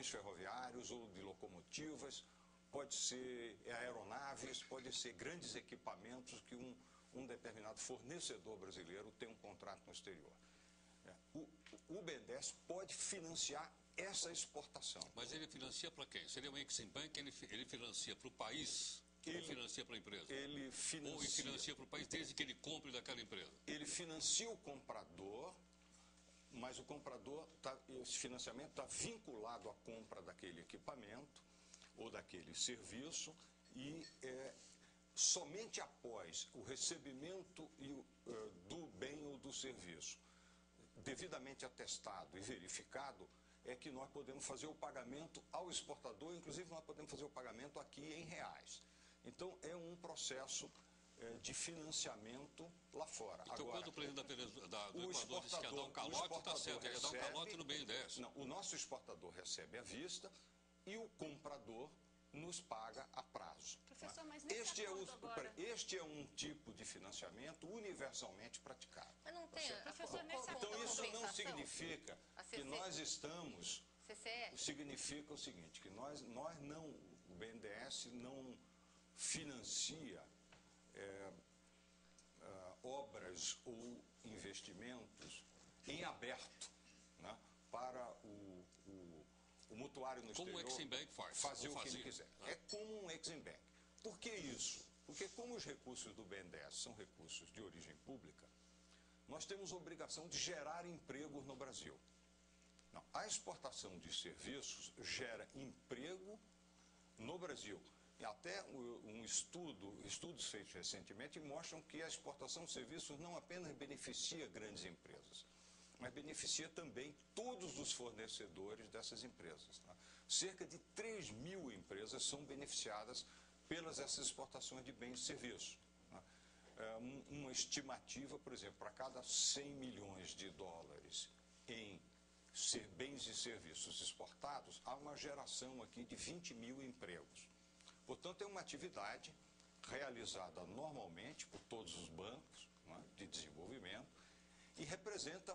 vagões ferroviários ou de locomotivas, pode ser aeronaves, pode ser grandes equipamentos que um determinado fornecedor brasileiro tem um contrato no exterior. O BNDES pode financiar essa exportação. Mas ele financia para quem? Seria o Exim Bank, ele financia para o país ou financia para a empresa? Ele financia, ou ele financia para o país desde que ele compre daquela empresa? Ele financia o comprador, mas o comprador, esse financiamento está vinculado à compra daquele equipamento ou daquele serviço e somente após o recebimento do bem ou do serviço devidamente atestado e verificado, é que nós podemos fazer o pagamento ao exportador, inclusive nós podemos fazer o pagamento aqui em reais. Então, é um processo de financiamento lá fora. Então, agora, quando o presidente do Equador disse que ia dar um calote, está certo, ele ia dar um calote no BNDES. Não, o nosso exportador recebe à vista e o comprador nos paga a prazo. Professor, mas nesse acordo agora... Este é um tipo de financiamento universalmente praticado. Mas não tem... Professor, nesse então, isso não significa que nós estamos... CCE? Significa o seguinte, que nós não... O BNDES não financia obras ou investimentos em aberto, né, para o mutuário no exterior como o Exim Bank faz, fazer o que ele quiser. É como um Exim Bank. Por que isso? Porque como os recursos do BNDES são recursos de origem pública, nós temos a obrigação de gerar empregos no Brasil. Não, a exportação de serviços gera emprego no Brasil. E até estudos feitos recentemente mostram que a exportação de serviços não apenas beneficia grandes empresas, mas beneficia também todos os fornecedores dessas empresas. Tá? Cerca de 3 mil empresas são beneficiadas pelas essas exportações de bens e serviços. Tá? Uma estimativa, por exemplo, para cada 100 milhões de dólares em bens e serviços exportados, há uma geração aqui de 20 mil empregos. Portanto, é uma atividade realizada normalmente por todos os bancos, né, de desenvolvimento, e representa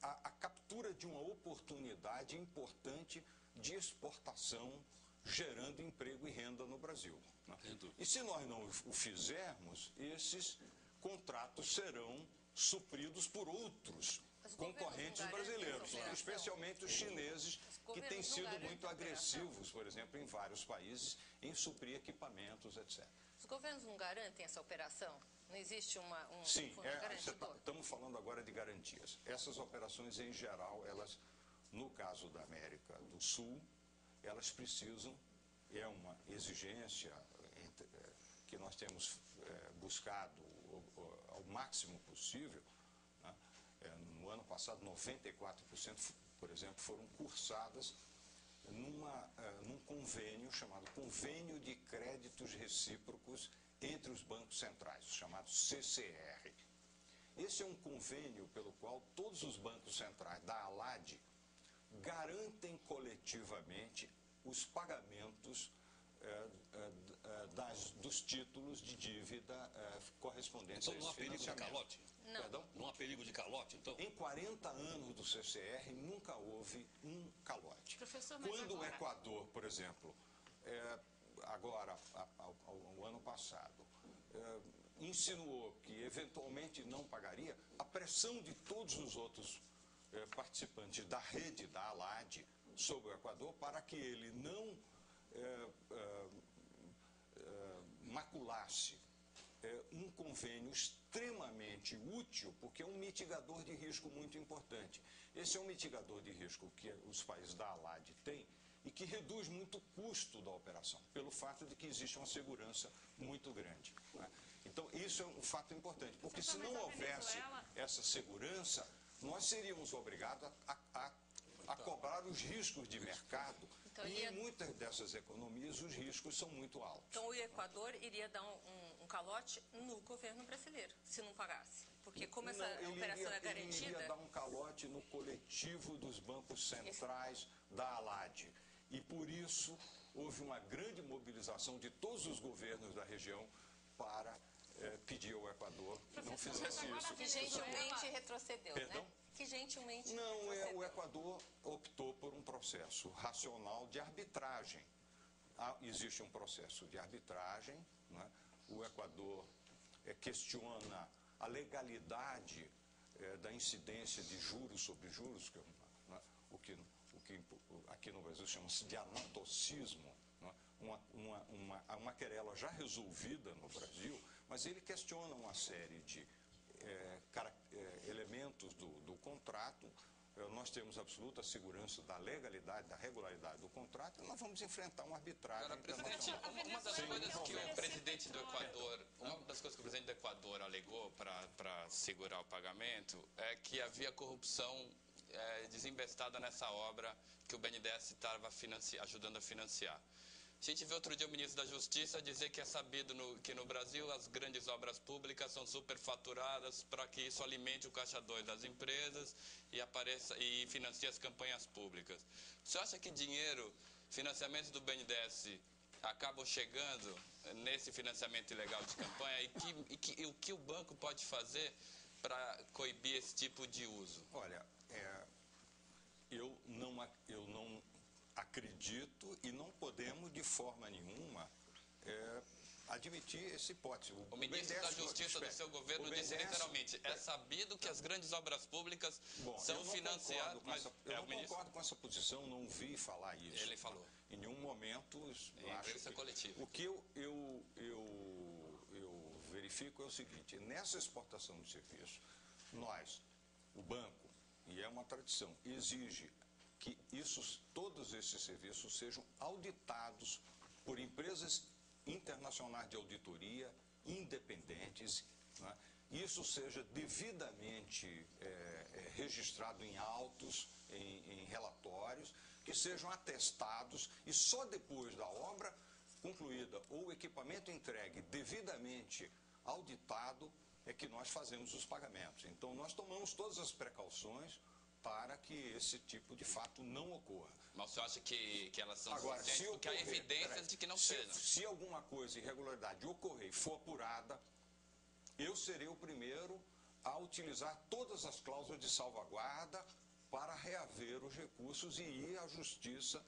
a captura de uma oportunidade importante de exportação, gerando emprego e renda no Brasil. Né? E se nós não o fizermos, esses contratos serão supridos por outros concorrentes brasileiros, especialmente os chineses, que têm sido muito agressivos, por exemplo, em vários países, em suprir equipamentos, etc. Os governos não garantem essa operação? Não existe um Sim, fundo garantidor? Estamos falando agora de garantias. Essas operações, em geral, elas, no caso da América do Sul, elas precisam, é uma exigência que nós temos buscado ao máximo possível, né? No ano passado, 94%, por exemplo, foram cursadas num convênio chamado Convênio de Créditos Recíprocos entre os bancos centrais, chamado CCR. Esse é um convênio pelo qual todos os bancos centrais da ALAD garantem coletivamente os pagamentos dos títulos de dívida correspondentes a esse financiamento. Então não há perigo de calote? Não. Perdão? Não há perigo de calote, então? Em 40 anos do CCR, nunca houve um calote. Professor, mas quando agora... o Equador, por exemplo, agora, ao ano passado, insinuou que eventualmente não pagaria, a pressão de todos os outros participantes da rede da ALAD sobre o Equador para que ele não maculasse um convênio extremamente útil, porque é um mitigador de risco muito importante. Esse é um mitigador de risco que os países da ALAD têm e que reduz muito o custo da operação, pelo fato de que existe uma segurança muito grande. Né? Então, isso é um fato importante, porque se não houvesse essa segurança, nós seríamos obrigados a cobrar os riscos de mercado, então, e em muitas dessas economias os riscos são muito altos. Então o Equador iria dar um calote no governo brasileiro, se não pagasse? Porque como essa operação é garantida... Ele iria dar um calote no coletivo dos bancos centrais da ALAD. E por isso houve uma grande mobilização de todos os governos da região para pedir ao Equador que não fizesse isso. Que gentilmente retrocedeu, Perdão? né? que gentilmente... Não, o Equador optou por um processo racional de arbitragem. Existe um processo de arbitragem, né? O Equador questiona a legalidade da incidência de juros sobre juros, né? o que aqui no Brasil chama-se de anatocismo, né? Uma querela já resolvida no Brasil, mas ele questiona uma série de elementos do contrato. Nós temos absoluta segurança da legalidade, da regularidade do contrato, e nós vamos enfrentar uma arbitragem. Agora, presidente, uma das coisas que o presidente do Equador alegou para segurar o pagamento é que havia corrupção desinvestada nessa obra que o BNDES estava ajudando a financiar. A gente viu outro dia o ministro da Justiça dizer que é sabido que no Brasil as grandes obras públicas são superfaturadas para que isso alimente o caixa 2 das empresas e financie as campanhas públicas. Você acha que financiamentos do BNDES acabam chegando nesse financiamento ilegal de campanha e o que o banco pode fazer para coibir esse tipo de uso? Olha, eu não acredito e não podemos de forma nenhuma admitir essa hipótese. O ministro da Justiça do seu governo disse literalmente, é sabido que as grandes obras públicas são financiadas... Eu não concordo com essa posição, não vi falar isso. Ele falou. Em nenhum momento... Em entrevista coletiva. O que eu verifico é o seguinte, nessa exportação de serviço, nós, o banco, e é uma tradição, exige que todos esses serviços sejam auditados por empresas internacionais de auditoria independentes, né? Isso seja devidamente registrado em autos, em relatórios, que sejam atestados e só depois da obra concluída ou o equipamento entregue devidamente auditado é que nós fazemos os pagamentos. Então nós tomamos todas as precauções para que esse tipo de fato não ocorra. Mas você acha que elas são Agora, suficientes? Porque há evidências de que não sejam. Se alguma coisa, irregularidade ocorrer e for apurada, eu serei o primeiro a utilizar todas as cláusulas de salvaguarda para reaver os recursos e ir à justiça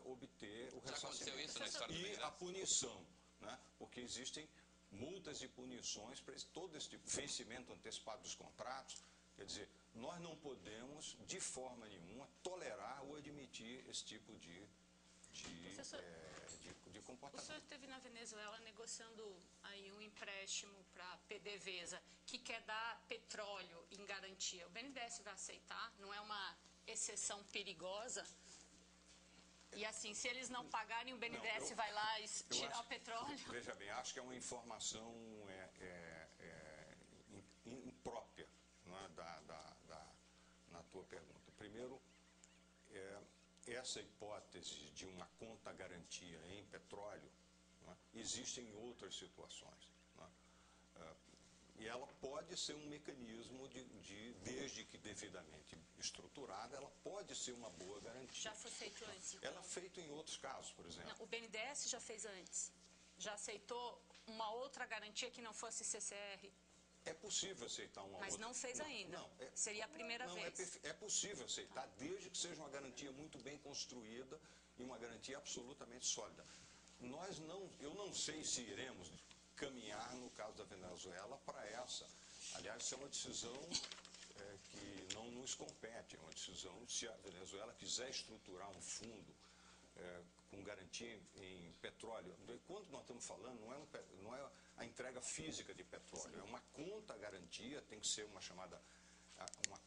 obter o ressarcimento. Já aconteceu isso na história do BNDES? E a punição, né? Porque existem multas e punições para todo esse tipo, vencimento antecipado dos contratos. Quer dizer, nós não podemos, de forma nenhuma, tolerar ou admitir esse tipo de comportamento. O senhor esteve na Venezuela negociando aí um empréstimo para a PDVSA, que quer dar petróleo em garantia. O BNDES vai aceitar? Não é uma exceção perigosa? E assim, se eles não pagarem, o BNDES vai lá e tirar o petróleo? Veja bem, acho que é uma informação imprópria, né, na tua pergunta. Primeiro, essa hipótese de uma conta garantia em petróleo, né, existe em outras situações. Né, e ela pode ser um mecanismo desde que devidamente estruturada, ela pode ser uma boa garantia. Já foi feito antes, então? Ela é feita em outros casos, por exemplo. Não, o BNDES já fez antes. Já aceitou uma outra garantia que não fosse CCR? É possível aceitar uma outra. Mas não fez ainda. Seria a primeira vez. É possível aceitar, desde que seja uma garantia muito bem construída e uma garantia absolutamente sólida. Eu não sei se iremos caminhar, no caso da Venezuela, para essa. Aliás, isso é uma decisão que não nos compete. É uma decisão, se a Venezuela quiser estruturar um fundo com garantia em petróleo. Quando nós estamos falando, não é a entrega física de petróleo, é uma conta garantia, tem que ser uma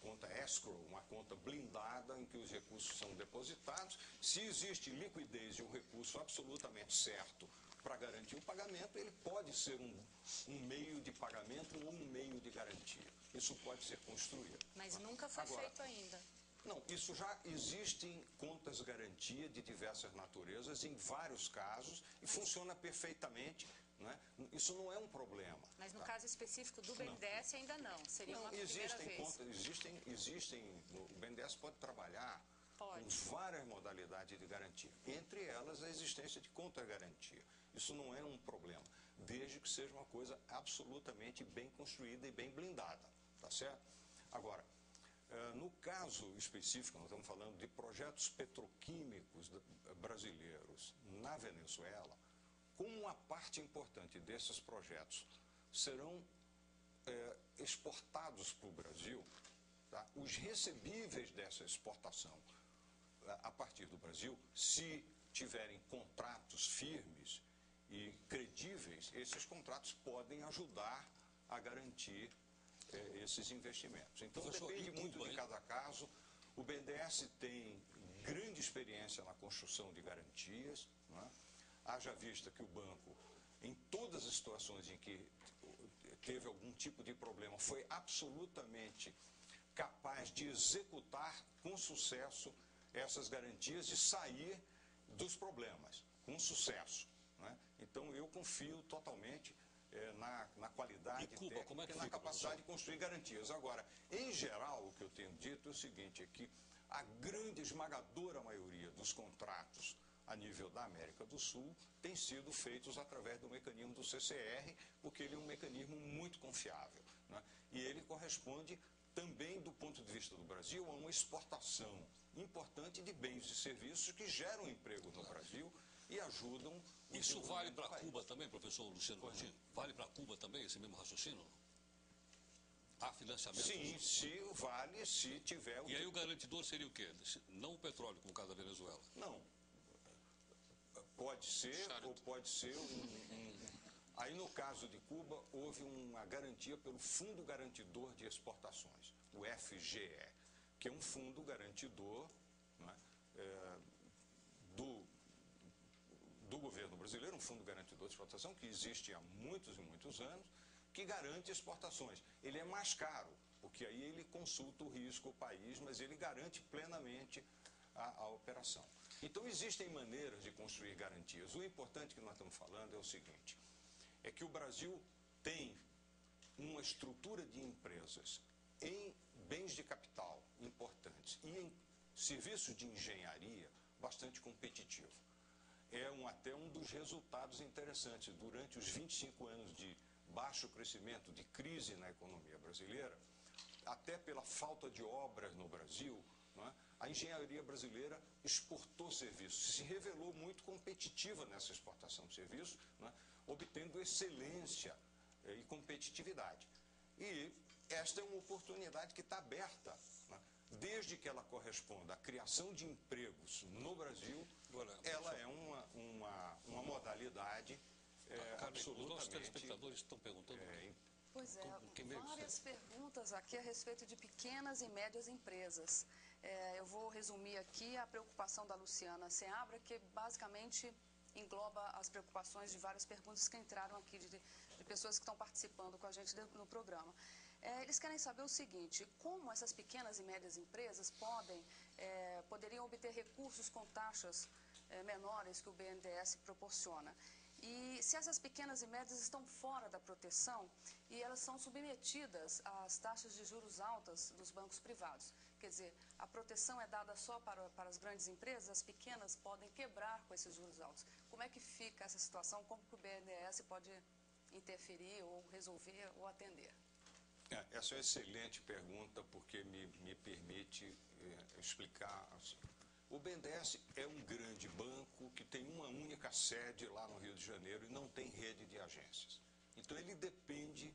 conta escrow, uma conta blindada em que os recursos são depositados. Se existe liquidez e um recurso absolutamente certo para garantir o pagamento, ele pode ser um meio de pagamento ou um meio de garantia. Isso pode ser construído. Mas nunca foi feito ainda. Não, isso já existem contas garantia de diversas naturezas em vários casos e funciona perfeitamente, né? Isso não é um problema. Mas no caso específico do BNDES ainda não, seria uma primeira vez. O BNDES pode trabalhar com várias modalidades de garantia, entre elas a existência de conta garantia. Isso não é um problema, desde que seja uma coisa absolutamente bem construída e bem blindada, tá certo? Agora, No caso específico, nós estamos falando de projetos petroquímicos brasileiros na Venezuela. Como uma parte importante desses projetos serão exportados para o Brasil, tá? Os recebíveis dessa exportação a partir do Brasil, se tiverem contratos firmes e credíveis, esses contratos podem ajudar a garantir esses investimentos. Então, depende muito de cada caso. O BNDES tem grande experiência na construção de garantias, não é? Haja vista que o banco, em todas as situações em que teve algum tipo de problema, foi absolutamente capaz de executar com sucesso essas garantias e sair dos problemas, com sucesso, né? Então, eu confio totalmente na qualidade técnica e na capacidade de construir garantias. Agora, em geral, o que eu tenho dito é o seguinte, é que a grande esmagadora maioria dos contratos a nível da América do Sul tem sido feitos através do mecanismo do CCR, porque ele é um mecanismo muito confiável, né? E ele corresponde também, do ponto de vista do Brasil, a uma exportação importante de bens e serviços que geram emprego no Brasil e ajudam... Isso vale para Cuba também, professor Luciano Martins? Vale para Cuba também esse mesmo raciocínio? Há financiamento? Sim, se vale, se tiver... E aí o garantidor seria o quê? Não o petróleo, como o caso da Venezuela? Não. Pode ser, ou pode ser Aí, no caso de Cuba, houve uma garantia pelo Fundo Garantidor de Exportações, o FGE, que é um fundo garantidor, né, do governo brasileiro, um fundo garantidor de exportação que existe há muitos e muitos anos, que garante exportações. Ele é mais caro, porque aí ele consulta o risco, o país, mas ele garante plenamente a operação. Então, existem maneiras de construir garantias. O importante que nós estamos falando é o seguinte, é que o Brasil tem uma estrutura de empresas em bens de capital importantes e em serviços de engenharia bastante competitivo. É até um dos resultados interessantes. Durante os 25 anos de baixo crescimento, de crise na economia brasileira, até pela falta de obras no Brasil, não é? A engenharia brasileira exportou serviços, se revelou muito competitiva nessa exportação de serviços, não é? Obtendo excelência e competitividade. E esta é uma oportunidade que está aberta, né? Desde que ela corresponda à criação de empregos no Brasil, ela é uma modalidade absolutamente... Os nossos telespectadores estão perguntando... Pois é, várias perguntas aqui a respeito de pequenas e médias empresas. Eu vou resumir aqui a preocupação da Luciana Seabra, que basicamente engloba as preocupações de várias perguntas que entraram aqui, de pessoas que estão participando com a gente no programa. Eles querem saber o seguinte, como essas pequenas e médias empresas poderiam obter recursos com taxas menores que o BNDES proporciona. E se essas pequenas e médias estão fora da proteção e elas são submetidas às taxas de juros altas dos bancos privados. Quer dizer, a proteção é dada só para as grandes empresas, as pequenas podem quebrar com esses juros altos. Como é que fica essa situação? Como que o BNDES pode interferir ou resolver ou atender? Essa é uma excelente pergunta, porque me permite explicar assim. O BNDES é um grande banco que tem uma única sede lá no Rio de Janeiro e não tem rede de agências. Então, ele depende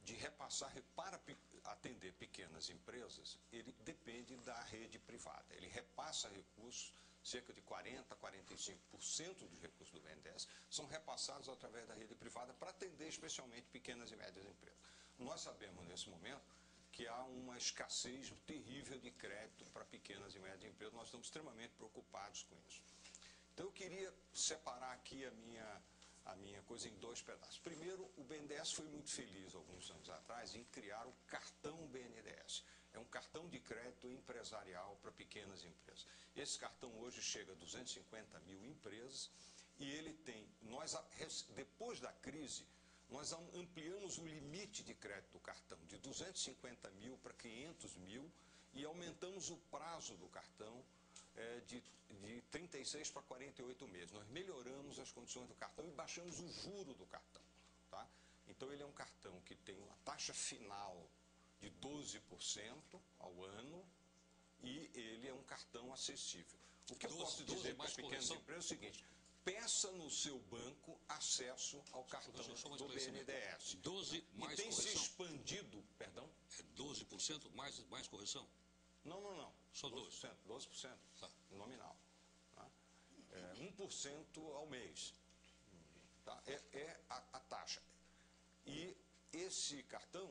de repassar, para atender pequenas empresas, ele depende da rede privada. Ele repassa recursos, cerca de 40% a 45% dos recursos do BNDES são repassados através da rede privada para atender especialmente pequenas e médias empresas. Nós sabemos, nesse momento, que há uma escassez terrível de crédito para pequenas e médias empresas. Nós estamos extremamente preocupados com isso. Então, eu queria separar aqui a minha coisa em dois pedaços. Primeiro, o BNDES foi muito feliz, alguns anos atrás, em criar o cartão BNDES. É um cartão de crédito empresarial para pequenas empresas. Esse cartão hoje chega a 250 mil empresas e ele tem... depois da crise, nós ampliamos o limite de crédito do cartão de 250 mil para 500 mil e aumentamos o prazo do cartão de 36 para 48 meses. Nós melhoramos as condições do cartão e baixamos o juro do cartão. Tá? Então, ele é um cartão que tem uma taxa final de 12% ao ano e ele é um cartão acessível. O que eu posso dizer para as pequenas empresas é o seguinte: peça no seu banco acesso ao cartão do BNDES. 12 mais e tem correção. se expandido, perdão? É 12% mais correção? Não. Só 12%. 12% tá. Nominal. Tá? 1% ao mês. Tá? É a taxa. E esse cartão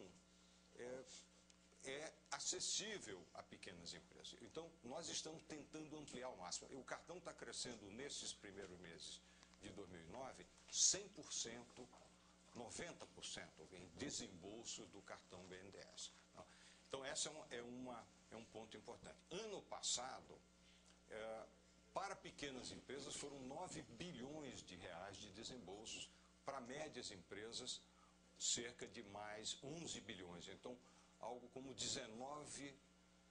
é acessível a pequenas empresas. Então, nós estamos tentando ampliar ao máximo. O cartão está crescendo nesses primeiros meses de 2009, 100%, 90% em desembolsos do cartão BNDES. Então, esse é um ponto importante. Ano passado, para pequenas empresas, foram 9 bilhões de reais de desembolsos, para médias empresas, cerca de mais 11 bilhões. Então, algo como 19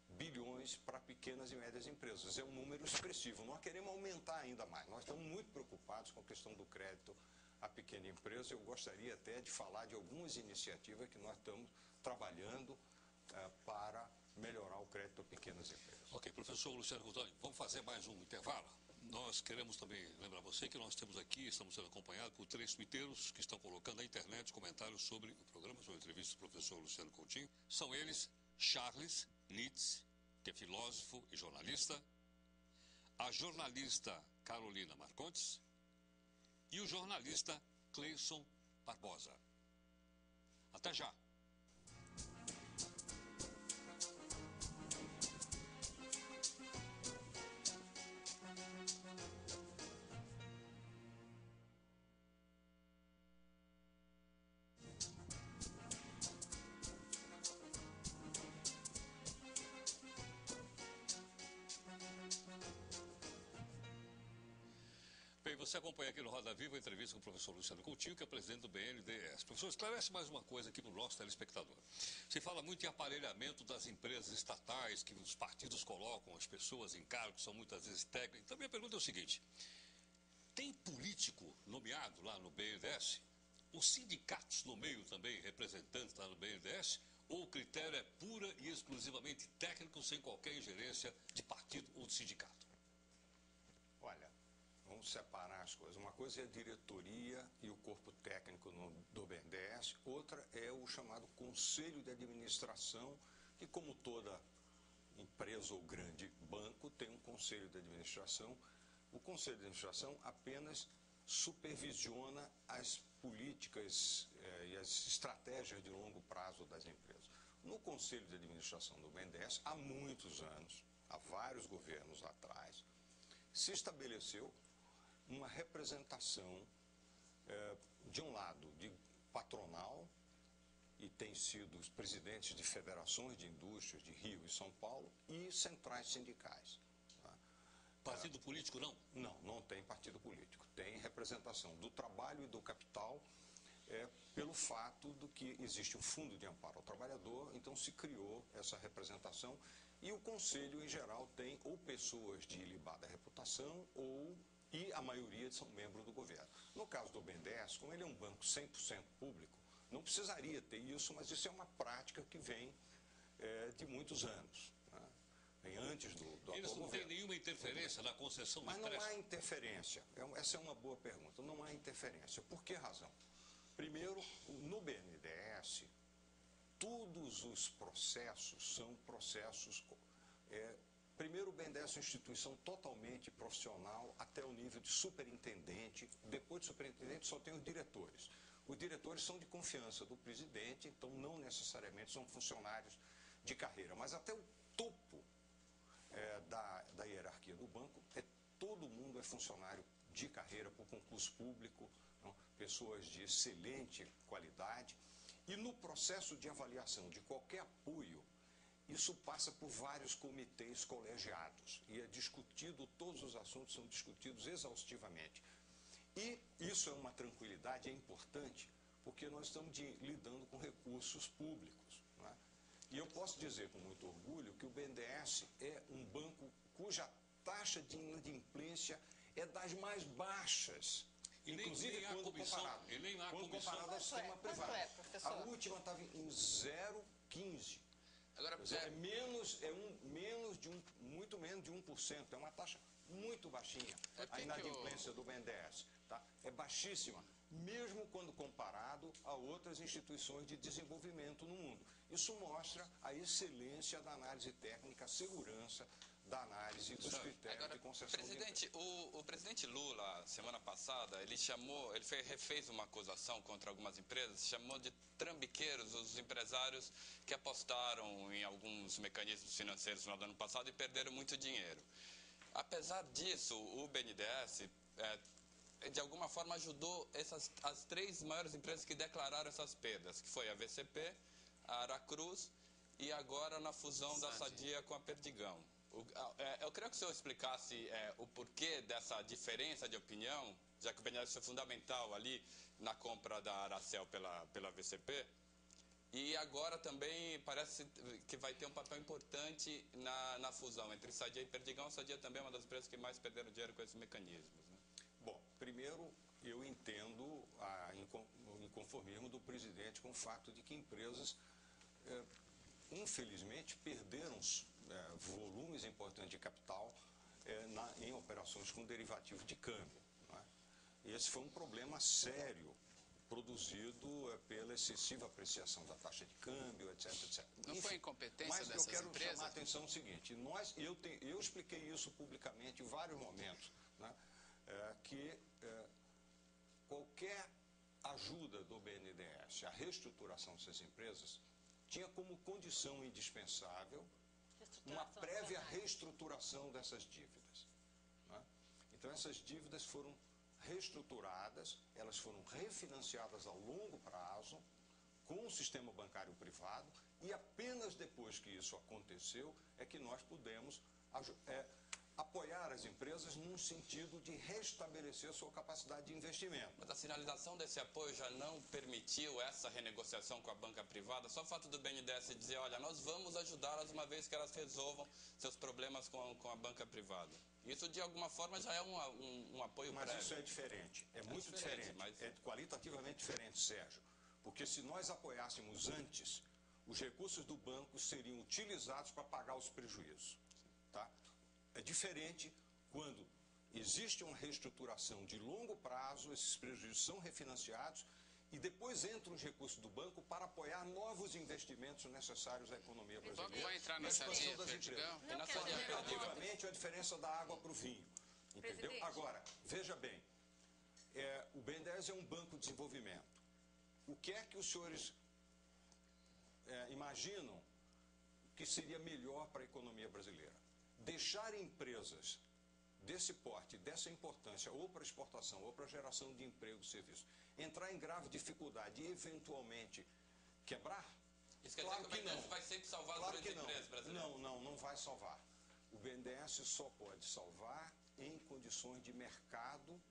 bilhões para pequenas e médias empresas. É um número expressivo. Nós queremos aumentar ainda mais. Nós estamos muito preocupados com a questão do crédito à pequena empresa. Eu gostaria até de falar de algumas iniciativas que nós estamos trabalhando para melhorar o crédito a pequenas empresas. Ok, professor Luciano Coutinho, vamos fazer mais um intervalo. Nós queremos também lembrar você que nós temos aqui, estamos sendo acompanhados por 3 twitteiros que estão colocando na internet comentários sobre o programa, sobre a entrevista do professor Luciano Coutinho. São eles Charles Nitz, que é filósofo e jornalista, a jornalista Carolina Marcontes e o jornalista Cleison Barbosa. Até já! Você acompanha aqui no Roda Viva a entrevista com o professor Luciano Coutinho, que é presidente do BNDES. Professor, esclarece mais uma coisa aqui para o nosso telespectador. Se fala muito em aparelhamento das empresas estatais, que os partidos colocam as pessoas em cargos, são muitas vezes técnicos. Então, minha pergunta é o seguinte: tem político nomeado lá no BNDES? Os sindicatos nomeiam também representantes lá no BNDES? Ou o critério é pura e exclusivamente técnico, sem qualquer ingerência de partido ou de sindicato? Olha, vamos separar as coisas. Uma coisa é a diretoria e o corpo técnico do BNDES, outra é o chamado Conselho de Administração, que, como toda empresa ou grande banco, tem um Conselho de Administração. O Conselho de Administração apenas supervisiona as políticas e as estratégias de longo prazo das empresas. No Conselho de Administração do BNDES, há muitos anos, há vários governos atrás, se estabeleceu uma representação, de um lado, de patronal, e tem sido os presidentes de federações de indústrias de Rio e São Paulo, e centrais sindicais. Tá? Partido político não? Não tem partido político. Tem representação do trabalho e do capital, pelo fato de que existe um fundo de amparo ao trabalhador, então se criou essa representação, e o Conselho, em geral, tem ou pessoas de ilibada reputação, e a maioria são membros do governo. No caso do BNDES, como ele é um banco 100% público, não precisaria ter isso, mas isso é uma prática que vem de muitos anos. Né? Vem antes do atual Eles não governo. têm nenhuma interferência na concessão de Mas não empréstimo? há interferência. Essa é uma boa pergunta. Não há interferência. Por que razão? Primeiro, no BNDES, todos os processos são processos... Primeiro, o BNDES é uma instituição totalmente profissional até o nível de superintendente. Depois de superintendente, só tem os diretores. Os diretores são de confiança do presidente, então não necessariamente são funcionários de carreira. Mas até o topo da hierarquia do banco, todo mundo é funcionário de carreira por concurso público, não? Pessoas de excelente qualidade. E no processo de avaliação de qualquer apoio, isso passa por vários comitês colegiados e é discutido, todos os assuntos são discutidos exaustivamente. E isso é uma tranquilidade, é importante, porque nós estamos lidando com recursos públicos. Né? E eu posso dizer com muito orgulho que o BNDES é um banco cuja taxa de inadimplência é das mais baixas, inclusive quando comparado ao sistema privado. Quanto é, professor? A última estava em 0,15%. Agora, muito menos de 1%. É uma taxa muito baixinha. A inadimplência do BNDES, tá? É baixíssima, mesmo quando comparado a outras instituições de desenvolvimento no mundo. Isso mostra a excelência da análise técnica, a segurança da análise dos critérios de concessão. Presidente, o presidente Lula, semana passada, ele refez uma acusação contra algumas empresas, chamou de trambiqueiros os empresários que apostaram em alguns mecanismos financeiros no ano passado e perderam muito dinheiro. Apesar disso, o BNDES, de alguma forma, ajudou as 3 maiores empresas que declararam essas perdas, que foi a VCP, a Aracruz e agora na fusão da Sadia com a Perdigão. Eu queria que o senhor explicasse o porquê dessa diferença de opinião, já que o BNDES foi fundamental ali na compra da Aracel pela VCP. E agora também parece que vai ter um papel importante na fusão entre Sadia e Perdigão. A Sadia também é uma das empresas que mais perderam dinheiro com esses mecanismos, né? Bom, primeiro, eu entendo o inconformismo do presidente com o fato de que empresas, infelizmente, perderam volumes importantes de capital em operações com derivativos de câmbio, né? Esse foi um problema sério produzido pela excessiva apreciação da taxa de câmbio, etc, etc. Não foi incompetência dessas empresas? Mas eu quero chamar a atenção o seguinte, eu expliquei isso publicamente em vários momentos, né? Que qualquer ajuda do BNDES à reestruturação dessas empresas tinha como condição indispensável uma prévia reestruturação dessas dívidas, né? Então essas dívidas foram reestruturadas, elas foram refinanciadas a longo prazo com o sistema bancário privado e apenas depois que isso aconteceu é que nós pudemos apoiar as empresas num sentido de restabelecer a sua capacidade de investimento. Mas a sinalização desse apoio já não permitiu essa renegociação com a banca privada? Só o fato do BNDES dizer, olha, nós vamos ajudá-las uma vez que elas resolvam seus problemas com a banca privada. Isso, de alguma forma, já é um apoio prévio. Mas isso é diferente, é muito diferente. Mas é qualitativamente diferente, Sérgio. Porque se nós apoiássemos antes, os recursos do banco seriam utilizados para pagar os prejuízos, tá? É diferente quando existe uma reestruturação de longo prazo, esses prejuízos são refinanciados e depois entram os recursos do banco para apoiar novos investimentos necessários à economia brasileira. O banco vai entrar na Sadia, Perdigão? Efetivamente, a diferença da água para o vinho, entendeu? Presidente. Agora, veja bem, o BNDES é um banco de desenvolvimento. O que é que os senhores imaginam que seria melhor para a economia brasileira? Deixar empresas desse porte, dessa importância, ou para exportação, ou para geração de emprego e serviço, entrar em grave dificuldade e, eventualmente, quebrar? Isso quer dizer que o BNDES vai sempre salvar as grandes empresas brasileiras? Não vai salvar. O BNDES só pode salvar em condições de mercado.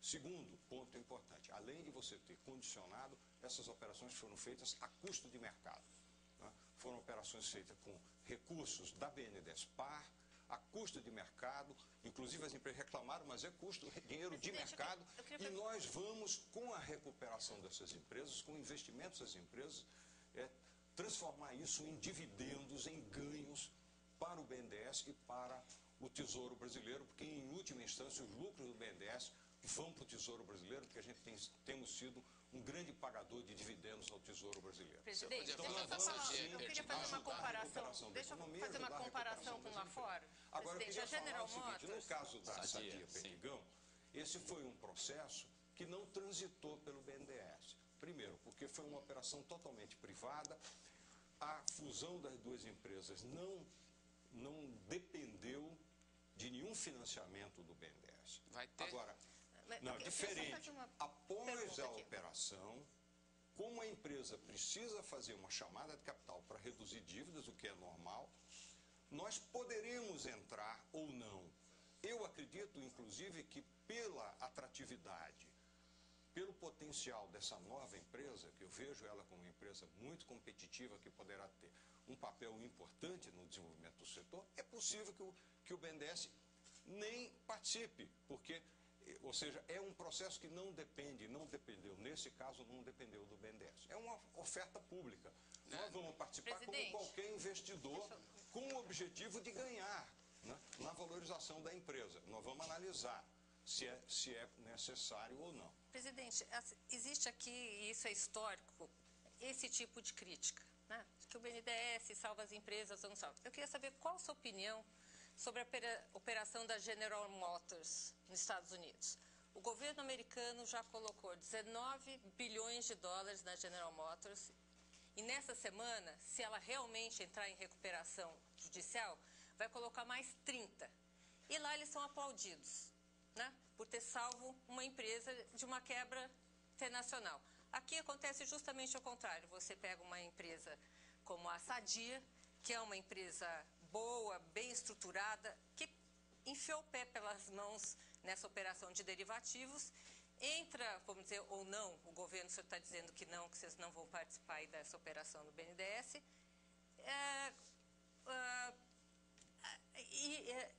Segundo ponto importante, além de você ter condicionado, essas operações foram feitas a custo de mercado, né? Foram operações feitas com recursos da BNDES Par, a custo de mercado, inclusive as empresas reclamaram, mas é custo, dinheiro de mercado, e nós vamos, com a recuperação dessas empresas, com investimentos das empresas, transformar isso em dividendos, em ganhos para o BNDES e para o Tesouro Brasileiro, porque em última instância os lucros do BNDES vão para o Tesouro Brasileiro, porque a gente temos sido um grande pagador de dividendos ao Tesouro Brasileiro. Presidente, Então, eu queria fazer uma comparação. Deixa eu fazer uma comparação com lá fora. Agora, eu queria falar o seguinte, Motors, no caso da Sadia Perdigão, esse foi um processo que não transitou pelo BNDES. Primeiro, porque foi uma operação totalmente privada, a fusão das duas empresas não dependeu de nenhum financiamento do BNDES. Vai ter? Agora, não, diferente. Após a operação, como a empresa precisa fazer uma chamada de capital para reduzir dívidas, o que é normal, nós poderemos entrar ou não. Eu acredito, inclusive, que pela atratividade, pelo potencial dessa nova empresa, que eu vejo ela como uma empresa muito competitiva, que poderá ter um papel importante no desenvolvimento do setor, é possível que o BNDES nem participe, porque ou seja, é um processo que não dependeu, nesse caso não dependeu do BNDES. É uma oferta pública. Nós vamos participar como qualquer investidor com o objetivo de ganhar, né, na valorização da empresa. Nós vamos analisar se é necessário ou não. Presidente, existe aqui, e isso é histórico, esse tipo de crítica, né? Que o BNDES salva as empresas ou não salva. Eu queria saber qual a sua opinião sobre a operação da General Motors nos Estados Unidos. O governo americano já colocou 19 bilhões de dólares na General Motors e nessa semana, se ela realmente entrar em recuperação judicial, vai colocar mais 30. E lá eles são aplaudidos, né, por ter salvo uma empresa de uma quebra internacional. Aqui acontece justamente o contrário. Você pega uma empresa como a Sadia, que é uma empresa boa, bem estruturada, que enfiou o pé pelas mãos nessa operação de derivativos, entra, vamos dizer, ou não, o governo, o senhor está dizendo que não, que vocês não vão participar aí dessa operação do BNDES,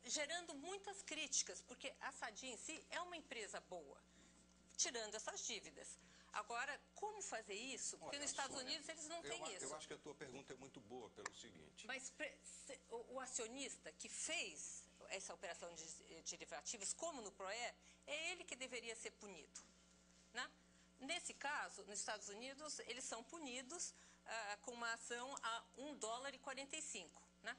gerando muitas críticas, porque a Sadia em si é uma empresa boa, tirando essas dívidas. Agora, como fazer isso? Porque nos Estados Unidos eles não têm isso. Eu acho que a tua pergunta é muito boa pelo seguinte. Mas o acionista que fez essa operação de derivativos, como no PROE, é ele que deveria ser punido, né? Nesse caso, nos Estados Unidos, eles são punidos com uma ação a $1,45, né?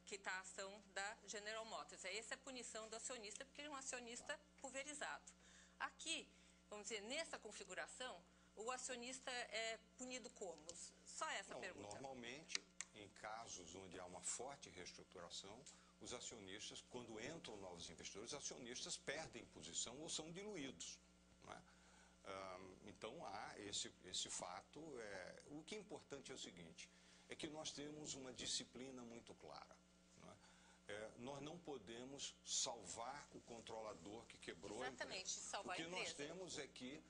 Que está a ação da General Motors. Essa é a punição do acionista, porque ele é um acionista pulverizado. Aqui, vamos dizer, nessa configuração, o acionista é punido como? Só essa pergunta. Normalmente, em casos onde há uma forte reestruturação, os acionistas, quando entram novos investidores, os acionistas perdem posição ou são diluídos, não é? Então, há esse fato. O que é importante é o seguinte, é que nós temos uma disciplina muito clara. Não é? Nós não podemos salvar o controlador que quebrou a empresa. Salvar a empresa. O que nós temos é que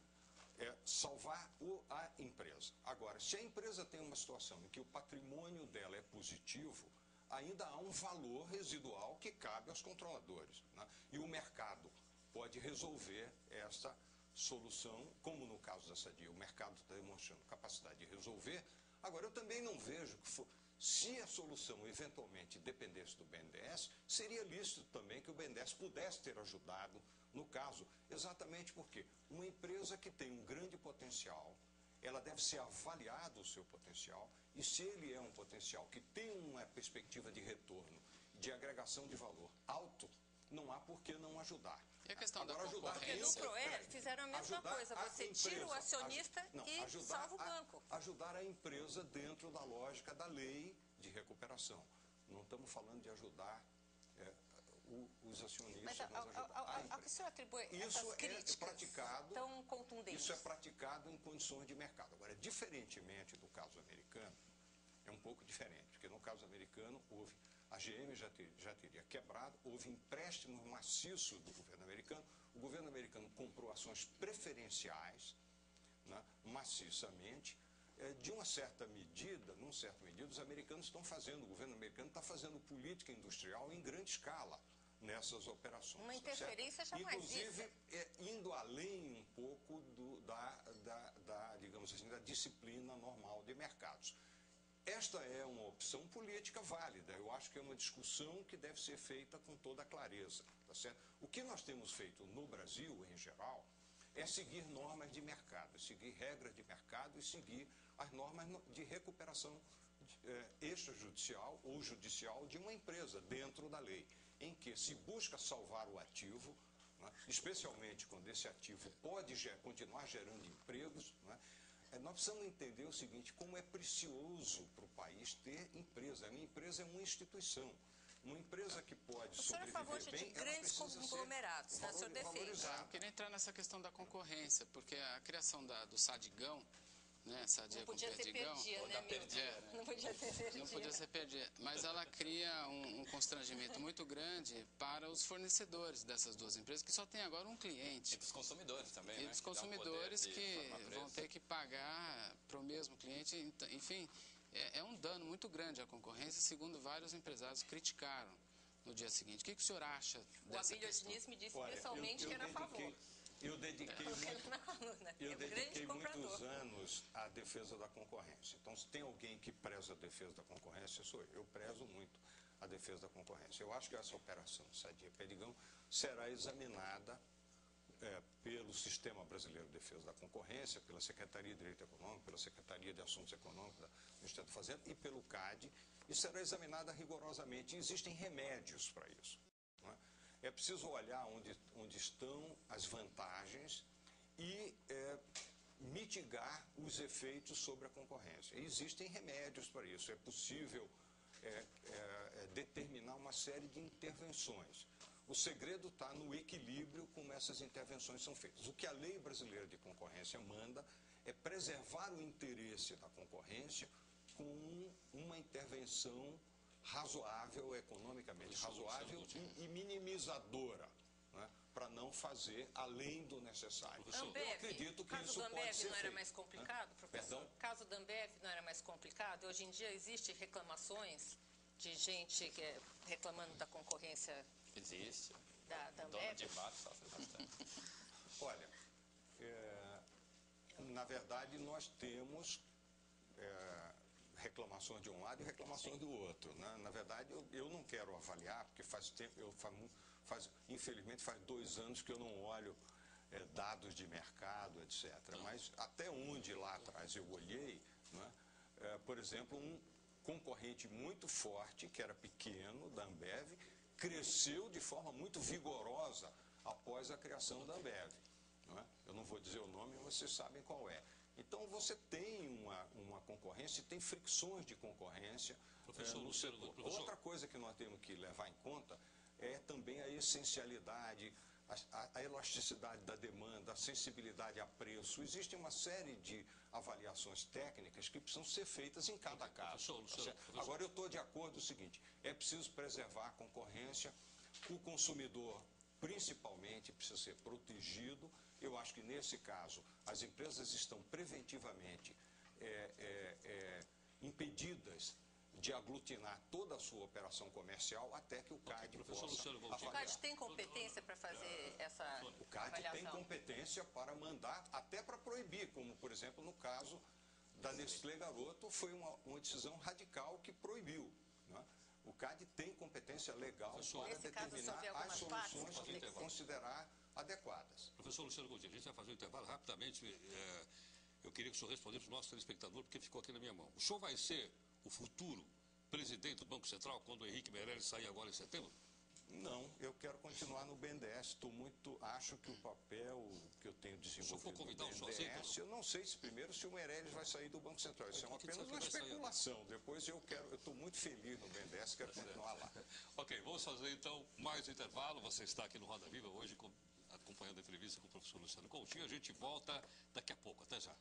salvar a empresa. Agora, se a empresa tem uma situação em que o patrimônio dela é positivo, ainda há um valor residual que cabe aos controladores, né? E o mercado pode resolver essa solução, como no caso da Sadia, o mercado está demonstrando capacidade de resolver. Agora, eu também não vejo que, se a solução eventualmente dependesse do BNDES, seria lícito também que o BNDES pudesse ter ajudado no caso, exatamente porque uma empresa que tem um grande potencial, ela deve ser avaliado o seu potencial, e se ele é um potencial que tem uma perspectiva de retorno, de agregação de valor alto, não há por que não ajudar. E a questão Agora, da concorrência? Porque no PROE fizeram a mesma coisa, você tira o acionista e salva o banco. Ajudar a empresa dentro da lógica da lei de recuperação. Não estamos falando de ajudar os acionistas, mas ajudar a que o senhor atribui essas críticas tão contundentes? Isso é praticado em condições de mercado. Agora, diferentemente do caso americano, é um pouco diferente, porque no caso americano a GM já teria quebrado, houve empréstimos maciços do governo americano, o governo americano comprou ações preferenciais, né, maciçamente. De uma certa medida, os americanos estão fazendo, o governo americano está fazendo política industrial em grande escala nessas operações. Uma interferência jamais vista. Inclusive, indo além um pouco digamos assim, da disciplina normal de mercados. Esta é uma opção política válida. Eu acho que é uma discussão que deve ser feita com toda clareza, tá certo? O que nós temos feito no Brasil, em geral, é seguir normas de mercado, seguir regras de mercado e seguir as normas de recuperação extrajudicial ou judicial de uma empresa dentro da lei, em que se busca salvar o ativo, né, especialmente quando esse ativo pode continuar gerando empregos, né. Nós precisamos entender o seguinte, como é precioso para o país ter empresa. A minha empresa é uma instituição. Uma empresa que pode sobreviver bem, ela precisa ser valorizada. O senhor é a favor de grandes conglomerados, na sua defesa? Eu queria entrar nessa questão da concorrência, porque a criação do Sadigão, né, Sadia com Perdigão, não podia ser perdida. Não podia ser perdida, mas ela cria um constrangimento muito grande para os fornecedores dessas duas empresas, que só tem agora um cliente. E dos consumidores também, e dos consumidores que vão ter que pagar para o mesmo cliente, enfim, é um dano muito grande à concorrência, segundo vários empresários criticaram, no dia seguinte. O que o senhor acha O dessa Abílio questão? Diniz me disse Olha, pessoalmente que era a favor. Eu dediquei grande comprador. muitos anos à defesa da concorrência. Então, se tem alguém que preza a defesa da concorrência, sou eu. Eu prezo muito a defesa da concorrência. Eu acho que essa operação Sadia Perdigão será examinada pelo Sistema Brasileiro de Defesa da Concorrência, pela Secretaria de Direito Econômico, pela Secretaria de Assuntos Econômicos do Ministério da Fazenda e pelo CAD, e será examinada rigorosamente. E existem remédios para isso. Não é? É preciso olhar onde estão as vantagens e mitigar os efeitos sobre a concorrência. E existem remédios para isso. É possível determinar uma série de intervenções. O segredo está no equilíbrio como essas intervenções são feitas. O que a lei brasileira de concorrência manda é preservar o interesse da concorrência com uma intervenção razoável, economicamente razoável e minimizadora, né, para não fazer além do necessário. Eu acredito que isso pode ser feito. O caso da Ambev não era mais complicado, professor? Perdão? O caso da Ambev não era mais complicado? Hoje em dia existem reclamações de gente reclamando da concorrência. Existe. Da Dona Ambev? de bar sofre bastante. Olha, na verdade nós temos reclamações de um lado e reclamações do outro, né? Na verdade eu não quero avaliar, porque faz tempo, infelizmente faz 2 anos que eu não olho dados de mercado, etc. Mas até onde lá atrás eu olhei, né, por exemplo, um concorrente muito forte, que era pequeno, da Ambev, cresceu de forma muito vigorosa após a criação da Ambev. Não é? Eu não vou dizer o nome, mas vocês sabem qual é. Então você tem uma concorrência e tem fricções de concorrência no setor. Outra coisa que nós temos que levar em conta é também a essencialidade, a elasticidade da demanda, a sensibilidade a preço. Existe uma série de avaliações técnicas que precisam ser feitas em cada caso. Agora, eu estou de acordo com o seguinte, é preciso preservar a concorrência, o consumidor, principalmente, precisa ser protegido. Eu acho que, nesse caso, as empresas estão preventivamente impedidas de aglutinar toda a sua operação comercial até que o CAD possa avaliar. O CAD tem competência para fazer essa avaliação? O CAD tem competência para mandar, até para proibir, como, por exemplo, no caso da Nestlé Garoto, foi uma decisão radical que proibiu. Né? O CAD tem competência legal para determinar as soluções que considerar adequadas. Professor Luciano Coutinho, a gente vai fazer um intervalo rapidamente. Eu queria que o senhor respondesse para o nosso telespectador, porque ficou aqui na minha mão. O senhor vai ser o futuro presidente do Banco Central quando o Henrique Meirelles sair agora em setembro? Não, eu quero continuar no BNDES. Acho que o papel que eu tenho desenvolvido no BNDES, eu não sei se o Meirelles vai sair do Banco Central. Isso é apenas uma especulação. Depois eu estou muito feliz no BNDES, quero continuar lá. Ok, vamos fazer então mais um intervalo. Você está aqui no Roda Viva hoje acompanhando a entrevista com o professor Luciano Coutinho. A gente volta daqui a pouco. Até já.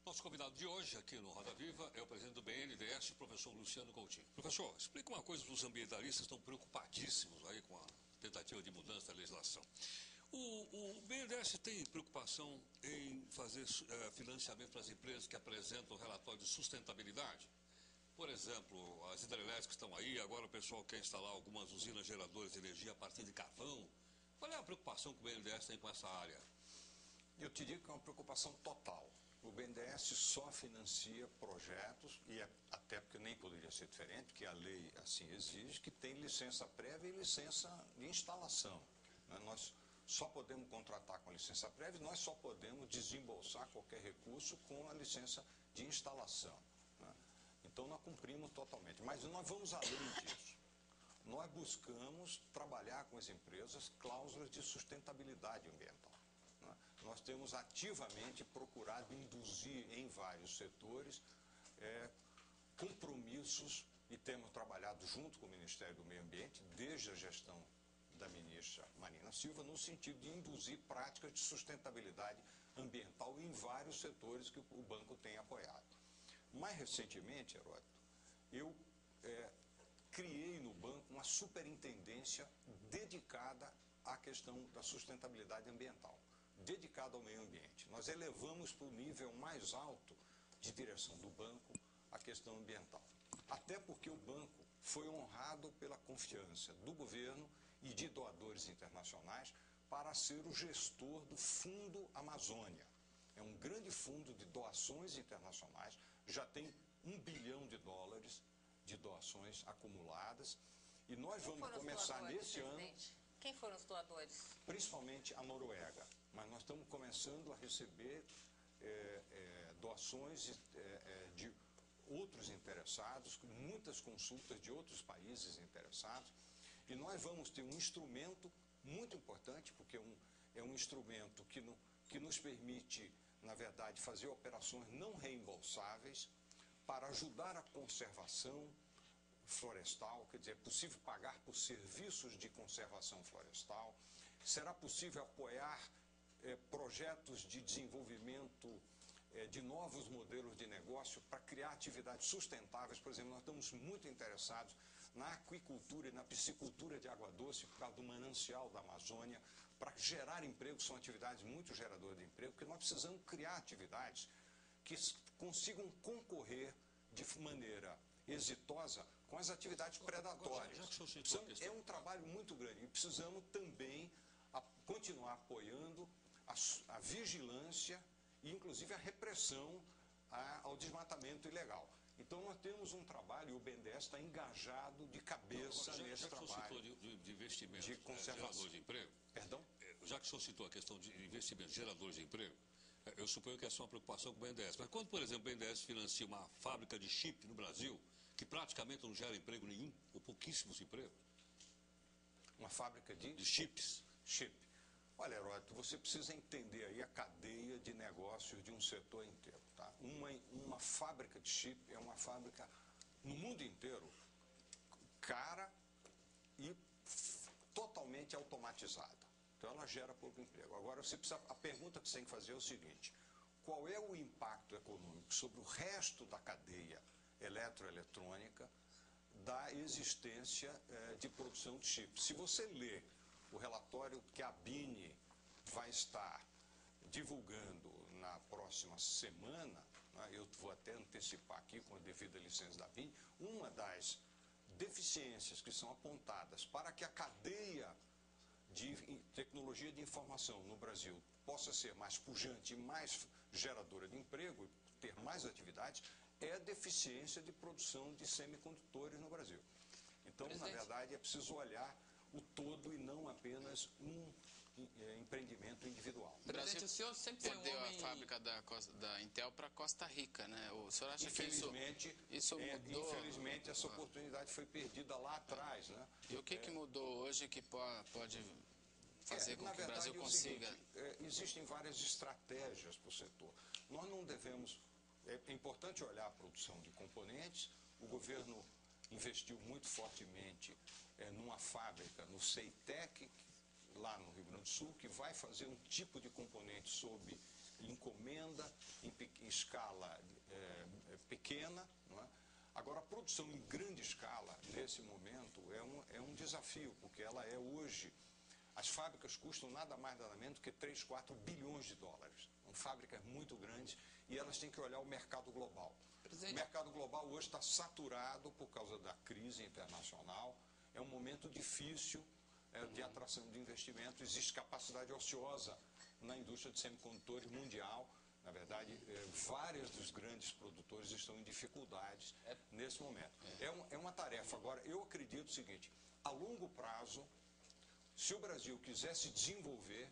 Nosso convidado de hoje aqui no Roda Viva é o presidente do BNDES, o professor Luciano Coutinho. Professor, explica uma coisa, os ambientalistas estão preocupadíssimos aí com a tentativa de mudança da legislação. O BNDES tem preocupação em fazer financiamento para as empresas que apresentam relatório de sustentabilidade? Por exemplo, as hidrelétricas estão aí, agora o pessoal quer instalar algumas usinas geradoras de energia a partir de carvão. Qual é a preocupação que o BNDES tem com essa área? Eu te digo que é uma preocupação total. O BNDES só financia projetos, e até porque nem poderia ser diferente, porque a lei assim exige, que tem licença prévia e licença de instalação. Né? Nós só podemos contratar com a licença prévia, nós só podemos desembolsar qualquer recurso com a licença de instalação. Né? Então nós cumprimos totalmente. Mas nós vamos além disso. Nós buscamos trabalhar com as empresas cláusulas de sustentabilidade ambiental. Nós temos ativamente procurado induzir em vários setores compromissos e temos trabalhado junto com o Ministério do Meio Ambiente, desde a gestão da ministra Marina Silva, no sentido de induzir práticas de sustentabilidade ambiental em vários setores que o banco tem apoiado. Mais recentemente, Heródoto, eu criei no banco uma superintendência dedicada à questão da sustentabilidade ambiental, dedicada ao meio ambiente. Nós elevamos para o nível mais alto de direção do banco a questão ambiental. Até porque o banco foi honrado pela confiança do governo e de doadores internacionais para ser o gestor do Fundo Amazônia. É um grande fundo de doações internacionais, já tem US$ 1 bilhão de doações acumuladas, e nós vamos começar nesse ano... Quem foram os doadores? Principalmente a Noruega, mas nós estamos começando a receber doações de outros interessados, muitas consultas de outros países interessados, e nós vamos ter um instrumento muito importante, porque é um instrumento que nos permite, na verdade, fazer operações não reembolsáveis para ajudar a conservação florestal, quer dizer, é possível pagar por serviços de conservação florestal, será possível apoiar projetos de desenvolvimento de novos modelos de negócio para criar atividades sustentáveis. Por exemplo, nós estamos muito interessados na aquicultura e na piscicultura de água doce por causa do manancial da Amazônia, para gerar emprego, são atividades muito geradoras de emprego, porque nós precisamos criar atividades que consigam concorrer de maneira exitosa com as atividades predatórias. É um trabalho muito grande e precisamos também continuar apoiando a vigilância e, inclusive, a repressão ao desmatamento ilegal. Então, nós temos um trabalho, e o BNDES está engajado de cabeça nesse trabalho de investimento, de conservação. Gerador de emprego. Perdão? Já que o senhor citou a questão de investimento geradores de emprego, eu suponho que essa é uma preocupação com o BNDES. Mas quando, por exemplo, o BNDES financia uma fábrica de chip no Brasil, que praticamente não gera emprego nenhum, ou pouquíssimos empregos? Uma fábrica de chips. Chip. Olha, Heródoto, você precisa entender aí a cadeia de negócios de um setor inteiro, tá? Uma fábrica de chip é uma fábrica no mundo inteiro cara e totalmente automatizada. Então ela gera pouco emprego. Agora a pergunta que você tem que fazer é o seguinte: qual é o impacto econômico sobre o resto da cadeia eletroeletrônica da existência de produção de chips? Se você ler o relatório que a BINE vai estar divulgando na próxima semana, né, eu vou até antecipar aqui com a devida licença da BINE, uma das deficiências que são apontadas para que a cadeia de tecnologia de informação no Brasil possa ser mais pujante e mais geradora de emprego, ter mais atividades, é a deficiência de produção de semicondutores no Brasil. Então, na verdade, é preciso olhar o todo e não apenas um empreendimento individual. Presidente, o senhor sempre perdeu a fábrica da Intel para Costa Rica, né? O senhor acha que isso mudou? Infelizmente, essa oportunidade foi perdida lá atrás, né? E o que mudou hoje que pode fazer com que o Brasil consiga? Existem várias estratégias para o setor. Nós não devemos... É importante olhar a produção de componentes. O governo investiu muito fortemente numa fábrica, no CEITEC, lá no Rio Grande do Sul, que vai fazer um tipo de componente sob encomenda, em escala pequena. Não é? Agora, a produção em grande escala, nesse momento, é um desafio, porque ela é hoje... As fábricas custam nada mais nada menos do que 3, 4 bilhões de dólares. São fábricas muito grandes e elas têm que olhar o mercado global. O mercado global hoje está saturado por causa da crise internacional. É um momento difícil de atração de investimento. Existe capacidade ociosa na indústria de semicondutores mundial. Na verdade, vários dos grandes produtores estão em dificuldades nesse momento. É uma tarefa. Agora, eu acredito o seguinte: a longo prazo, se o Brasil quiser se desenvolver,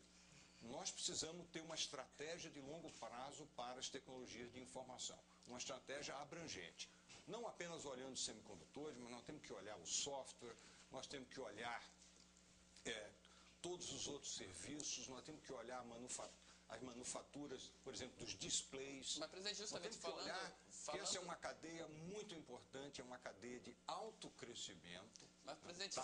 nós precisamos ter uma estratégia de longo prazo para as tecnologias de informação. Uma estratégia abrangente. Não apenas olhando os semicondutores, mas nós temos que olhar o software, nós temos que olhar todos os outros serviços, nós temos que olhar as manufaturas, por exemplo, dos displays. Mas, presidente, justamente nós temos que olhar que essa é uma cadeia muito importante, é uma cadeia de alto crescimento. Mas, presidente,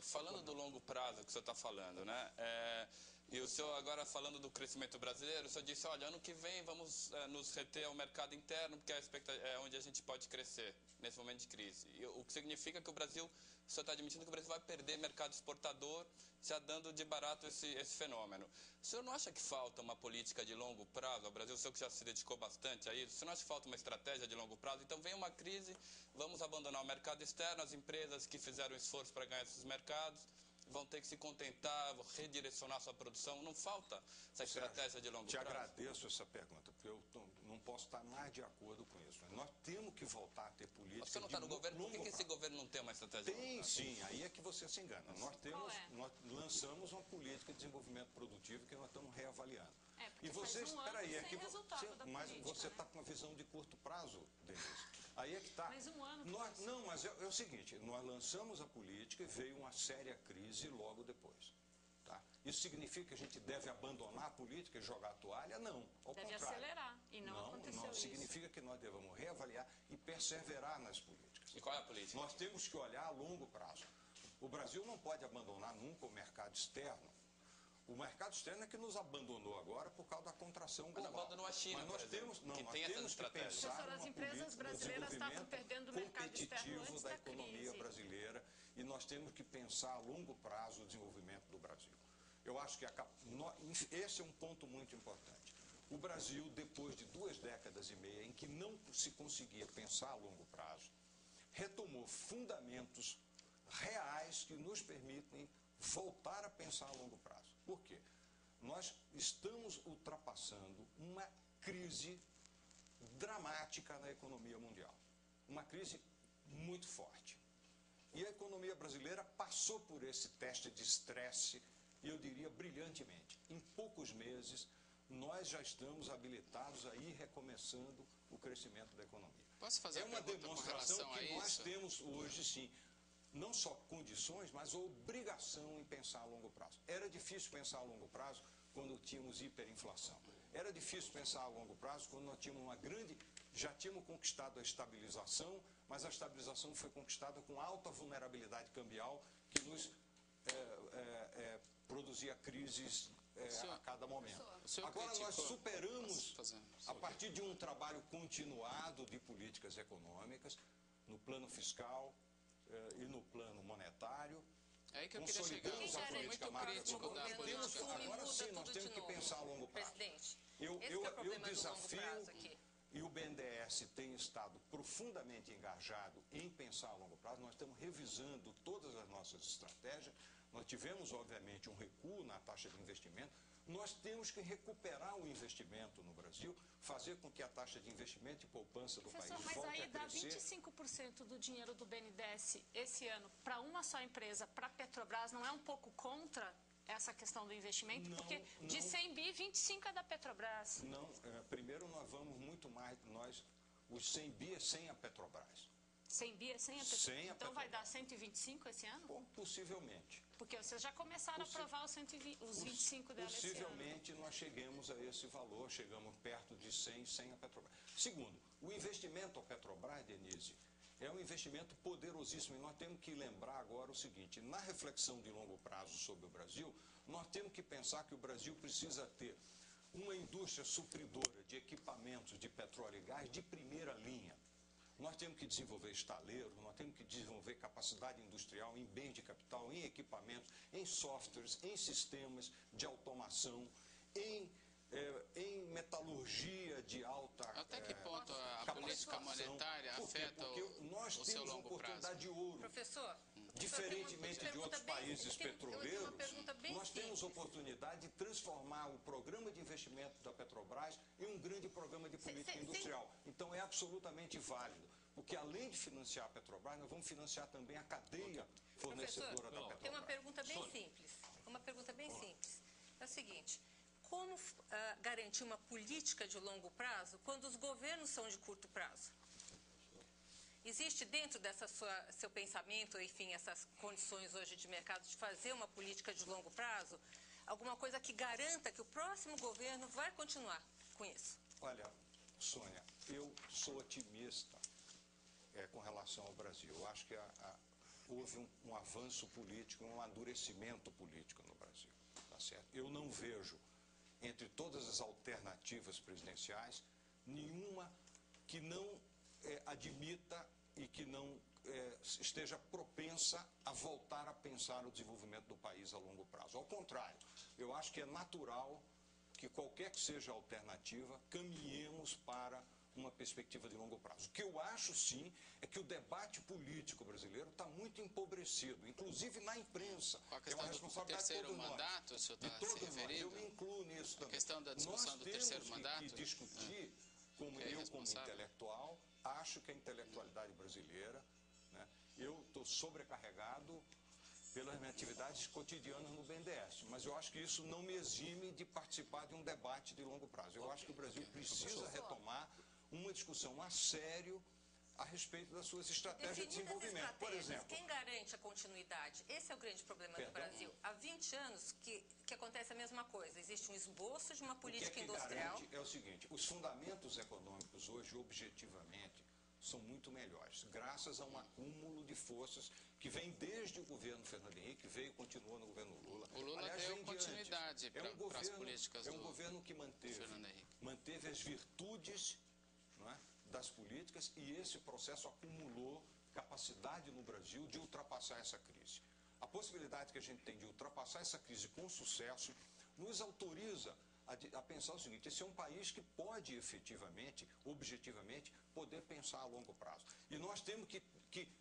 falando do longo prazo que o senhor está falando, né? E o senhor, agora falando do crescimento brasileiro, o senhor disse, olha, ano que vem vamos nos reter ao mercado interno, porque é onde a gente pode crescer nesse momento de crise. O que significa que o Brasil, o senhor está admitindo que o Brasil vai perder mercado exportador, já dando de barato esse fenômeno. O senhor não acha que falta uma política de longo prazo ao Brasil? O senhor que já se dedicou bastante a isso, o senhor não acha que falta uma estratégia de longo prazo? Então vem uma crise, vamos abandonar o mercado externo, as empresas que fizeram esforço para ganhar esses mercados vão ter que se contentar, redirecionar sua produção. Não falta essa estratégia de longo prazo? Te agradeço essa pergunta, porque eu não posso estar mais de acordo com isso. Nós temos que voltar a ter política Você não está no governo, por que esse governo não tem uma estratégia de longo prazo? Tem sim, aí é que você se engana. Nós lançamos uma política de desenvolvimento produtivo que nós estamos reavaliando. Porque E você, faz um espera aí, ano sem resultado da mas política, você né? está com uma visão de curto prazo, Denise. Aí é que está. Mas um ano Não, mas é o seguinte, nós lançamos a política e veio uma séria crise logo depois. Tá? Isso significa que a gente deve abandonar a política e jogar a toalha? Não, ao deve contrário. acelerar, e não aconteceu Não, isso. significa que nós devemos reavaliar e perseverar nas políticas. E qual é a política? Nós temos que olhar a longo prazo. O Brasil não pode abandonar nunca o mercado externo. O mercado externo é que nos abandonou agora por causa da contração global. Mas abandonou a China, mas nós por exemplo, temos, não, que nós tem essas temos que estratégias. pensar Professor, as numa empresas política de brasileiras estavam desenvolvimento perdendo o mercado externo competitivo antes da da economia crise. brasileira e nós temos que pensar a longo prazo o desenvolvimento do Brasil. Eu acho que esse é um ponto muito importante. O Brasil, depois de 2 décadas e meia em que não se conseguia pensar a longo prazo, retomou fundamentos reais que nos permitem voltar a pensar a longo prazo. Por quê? Nós estamos ultrapassando uma crise dramática na economia mundial. Uma crise muito forte. E a economia brasileira passou por esse teste de estresse, eu diria brilhantemente. Em poucos meses, nós já estamos habilitados a ir recomeçando o crescimento da economia. Posso fazer uma pergunta com relação a que nós isso? temos hoje, sim, não só condições, mas obrigação em pensar a longo prazo. Era difícil pensar a longo prazo quando tínhamos hiperinflação. Era difícil pensar a longo prazo quando nós tínhamos já tínhamos conquistado a estabilização, mas a estabilização foi conquistada com alta vulnerabilidade cambial que nos produzia crises a cada momento. Agora nós superamos, a partir de um trabalho continuado de políticas econômicas, no plano fiscal e no plano monetário. É aí que eu queria chegar. Consolidamos a política macroeconômica. Agora sim, nós temos que pensar a longo prazo. Presidente, Eu desafio, e o BNDES tem estado profundamente engajado em pensar a longo prazo. Nós estamos revisando todas as nossas estratégias. Nós tivemos, obviamente, um recuo na taxa de investimento. Nós temos que recuperar o investimento no Brasil, fazer com que a taxa de investimento e poupança do país Professor, mas volte aí a dá crescer. 25% do dinheiro do BNDES esse ano para uma só empresa, para a Petrobras, não é um pouco contra essa questão do investimento? Não, porque não. de 100 bi, 25 é da Petrobras. Não, primeiro nós vamos muito mais, os 100 bi é sem a Petrobras. 100 bi é sem a Petrobras? Sem a Então vai Petrobras. dar 125 esse ano? Bom, possivelmente. Porque vocês já começaram a aprovar os 25 dela esse ano. Possivelmente nós cheguemos a esse valor, chegamos perto de 100 sem a Petrobras. Segundo, o investimento à Petrobras, Denise, é um investimento poderosíssimo. E nós temos que lembrar agora o seguinte, na reflexão de longo prazo sobre o Brasil, nós temos que pensar que o Brasil precisa ter uma indústria supridora de equipamentos de petróleo e gás de primeira linha. Nós temos que desenvolver estaleiros, nós temos que desenvolver capacidade industrial em bens de capital, em equipamentos, em softwares, em sistemas de automação, em metalurgia de alta Até que ponto a política monetária afeta o seu longo prazo? Nós temos oportunidade de ouro. Professor, Diferentemente de outros países petroleiros, nós temos simples. oportunidade de transformar o programa de investimento da Petrobras em um grande programa de política industrial. Então é absolutamente válido, porque além de financiar a Petrobras, nós vamos financiar também a cadeia fornecedora da Petrobras. Tem uma pergunta bem simples. Uma pergunta bem simples. É o seguinte, como garantir uma política de longo prazo quando os governos são de curto prazo? Existe dentro dessa seu pensamento, enfim, essas condições hoje de mercado de fazer uma política de longo prazo, alguma coisa que garanta que o próximo governo vai continuar com isso? Olha, Sônia, eu sou otimista com relação ao Brasil. Eu acho que houve um avanço político, um amadurecimento político no Brasil. Tá certo. Eu não vejo, entre todas as alternativas presidenciais, nenhuma que não admita e que não esteja propensa a voltar a pensar o desenvolvimento do país a longo prazo. Ao contrário, eu acho que é natural que qualquer que seja a alternativa, caminhemos para uma perspectiva de longo prazo. O que eu acho, sim, é que o debate político brasileiro está muito empobrecido, inclusive na imprensa. A questão do terceiro mandato, o senhor está se referindo? Eu me incluo nisso também. A questão da discussão do terceiro mandato? Nós temos que discutir, como intelectual, acho que a intelectualidade brasileira, né, eu estou sobrecarregado pelas minhas atividades cotidianas no BNDES, mas eu acho que isso não me exime de participar de um debate de longo prazo. Eu acho que o Brasil precisa retomar uma discussão a sério a respeito das suas estratégias de desenvolvimento. Por exemplo, quem garante a continuidade? Esse é o grande problema do Brasil. Há 20 anos que acontece a mesma coisa. Existe um esboço de uma política industrial. O que garante é o seguinte, os fundamentos econômicos hoje, objetivamente, são muito melhores, graças a um acúmulo de forças que vem desde o governo Fernando Henrique, veio e continua no governo Lula. O Lula deu continuidade para as políticas do É um governo que manteve as virtudes, não é, das políticas, e esse processo acumulou capacidade no Brasil de ultrapassar essa crise. A possibilidade que a gente tem de ultrapassar essa crise com sucesso nos autoriza a pensar o seguinte: esse é um país que pode efetivamente, objetivamente, poder pensar a longo prazo. E nós temos que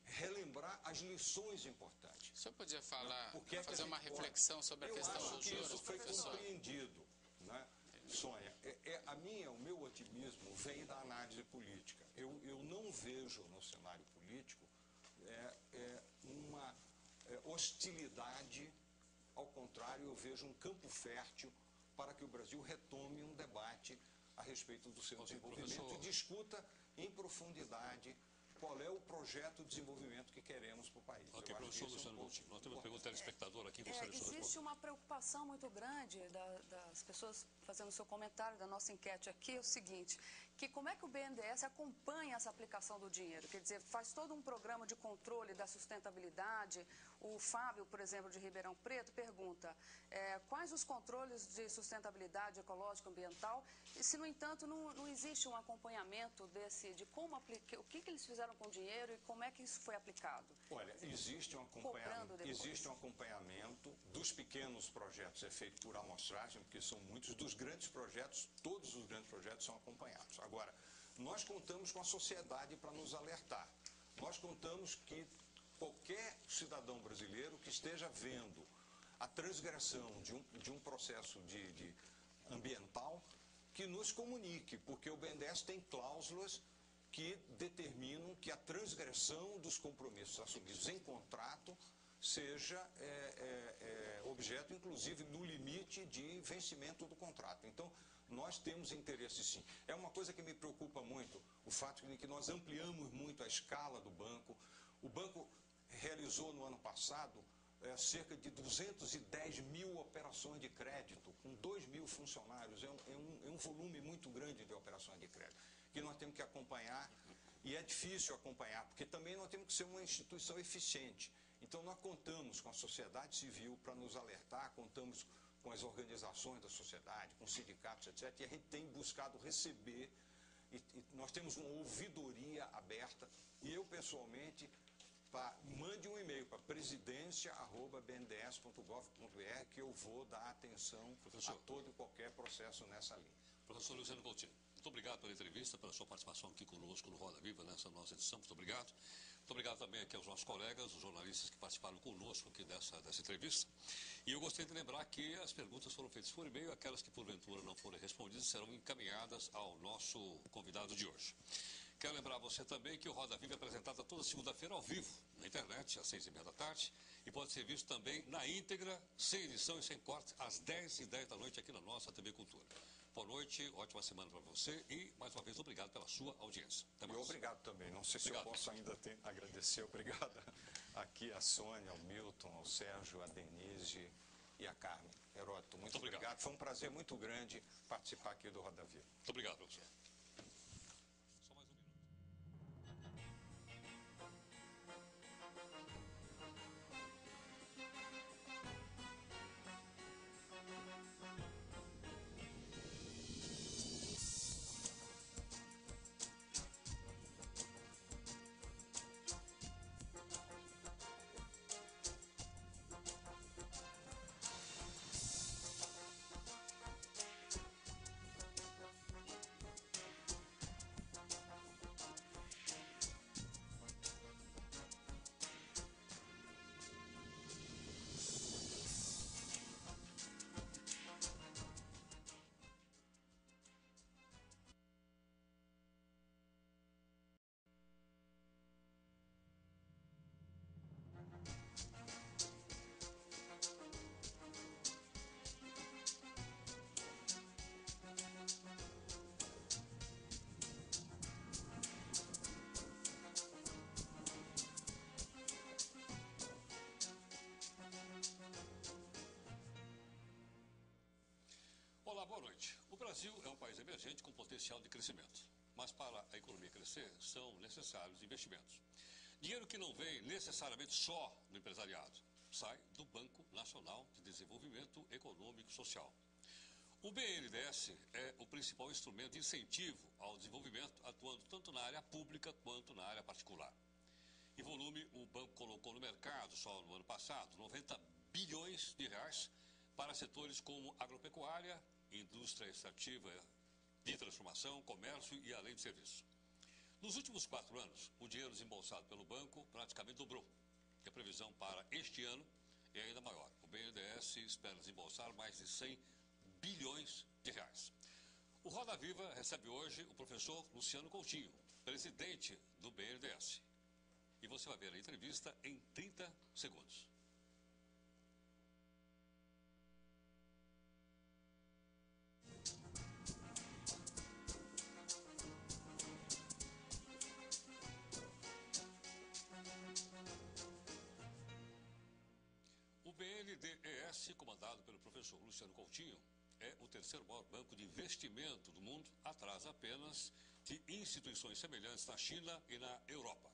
relembrar as lições importantes. O senhor podia falar, fazer uma reflexão sobre a questão dos juros, isso foi professor? compreendido, né? Sônia, o meu otimismo vem da análise política. Eu não vejo no cenário político uma hostilidade, ao contrário, eu vejo um campo fértil para que o Brasil retome um debate a respeito do seu desenvolvimento e discuta em profundidade qual é o projeto de desenvolvimento que queremos para o país. Ok, professor Luciano Coutinho, nós temos uma pergunta telespectador aqui. Existe uma preocupação muito grande das pessoas fazendo o seu comentário da nossa enquete aqui, é o seguinte, que como é que o BNDES acompanha essa aplicação do dinheiro? Quer dizer, faz todo um programa de controle da sustentabilidade. O Fábio, por exemplo, de Ribeirão Preto, pergunta quais os controles de sustentabilidade ecológica, ambiental, e se, no entanto, não existe um acompanhamento de como aplicar, o que eles fizeram com o dinheiro e como é que isso foi aplicado? Olha, existe um acompanhamento dos pequenos projetos, é feito por amostragem, porque são muitos, dos grandes projetos, todos os grandes projetos são acompanhados. Agora, nós contamos com a sociedade para nos alertar. Nós contamos que qualquer cidadão brasileiro que esteja vendo a transgressão de um processo ambiental, que nos comunique, porque o BNDES tem cláusulas que determinam que a transgressão dos compromissos assumidos em contrato seja objeto, inclusive, no limite de vencimento do contrato. Então, nós temos interesse, sim. É uma coisa que me preocupa muito, o fato de que nós ampliamos muito a escala do banco. O banco realizou no ano passado cerca de 210 mil operações de crédito, com 2 mil funcionários. É um volume muito grande de operações de crédito, que nós temos que acompanhar, e é difícil acompanhar, porque também nós temos que ser uma instituição eficiente. Então, nós contamos com a sociedade civil para nos alertar, contamos com as organizações da sociedade, com sindicatos, etc. E a gente tem buscado receber, e nós temos uma ouvidoria aberta, e eu, pessoalmente, mande um e-mail para presidência@bnds.gov.br, que eu vou dar atenção a todo e qualquer processo nessa linha. Professor Luciano Coutinho, muito obrigado pela entrevista, pela sua participação aqui conosco no Roda Viva, nessa nossa edição. Muito obrigado. Muito obrigado também aqui aos nossos colegas, os jornalistas que participaram conosco aqui dessa entrevista. E eu gostaria de lembrar que as perguntas foram feitas por e-mail, aquelas que porventura não forem respondidas serão encaminhadas ao nosso convidado de hoje. Quero lembrar a você também que o Roda Viva é apresentado toda segunda-feira ao vivo, na internet, às 6h30 da tarde, e pode ser visto também na íntegra, sem edição e sem corte, às 10h10 da noite aqui na nossa TV Cultura. Boa noite, ótima semana para você e, mais uma vez, obrigado pela sua audiência. Até mais. E obrigado também. Não sei se eu posso ainda agradecer. Obrigado aqui a Sônia, ao Milton, ao Sérgio, a Denise e a Carmen. Heródoto, muito obrigado. Foi um prazer muito grande participar aqui do Roda Viva. Muito obrigado, professor. Olá, boa noite. O Brasil é um país emergente com potencial de crescimento. Mas para a economia crescer, são necessários investimentos. Dinheiro que não vem necessariamente só do empresariado. Sai do Banco Nacional de Desenvolvimento Econômico e Social. O BNDES é o principal instrumento de incentivo ao desenvolvimento, atuando tanto na área pública quanto na área particular. Em volume, o banco colocou no mercado, só no ano passado, 90 bilhões de reais para setores como agropecuária, indústria extrativa de transformação, comércio e além de serviço. Nos últimos 4 anos, o dinheiro desembolsado pelo banco praticamente dobrou. E a previsão para este ano é ainda maior. O BNDES espera desembolsar mais de 100 bilhões de reais. O Roda Viva recebe hoje o professor Luciano Coutinho, presidente do BNDES. E você vai ver a entrevista em 30 segundos. O BNDES, comandado pelo professor Luciano Coutinho, é o terceiro maior banco de investimento do mundo, atrás apenas de instituições semelhantes na China e na Europa.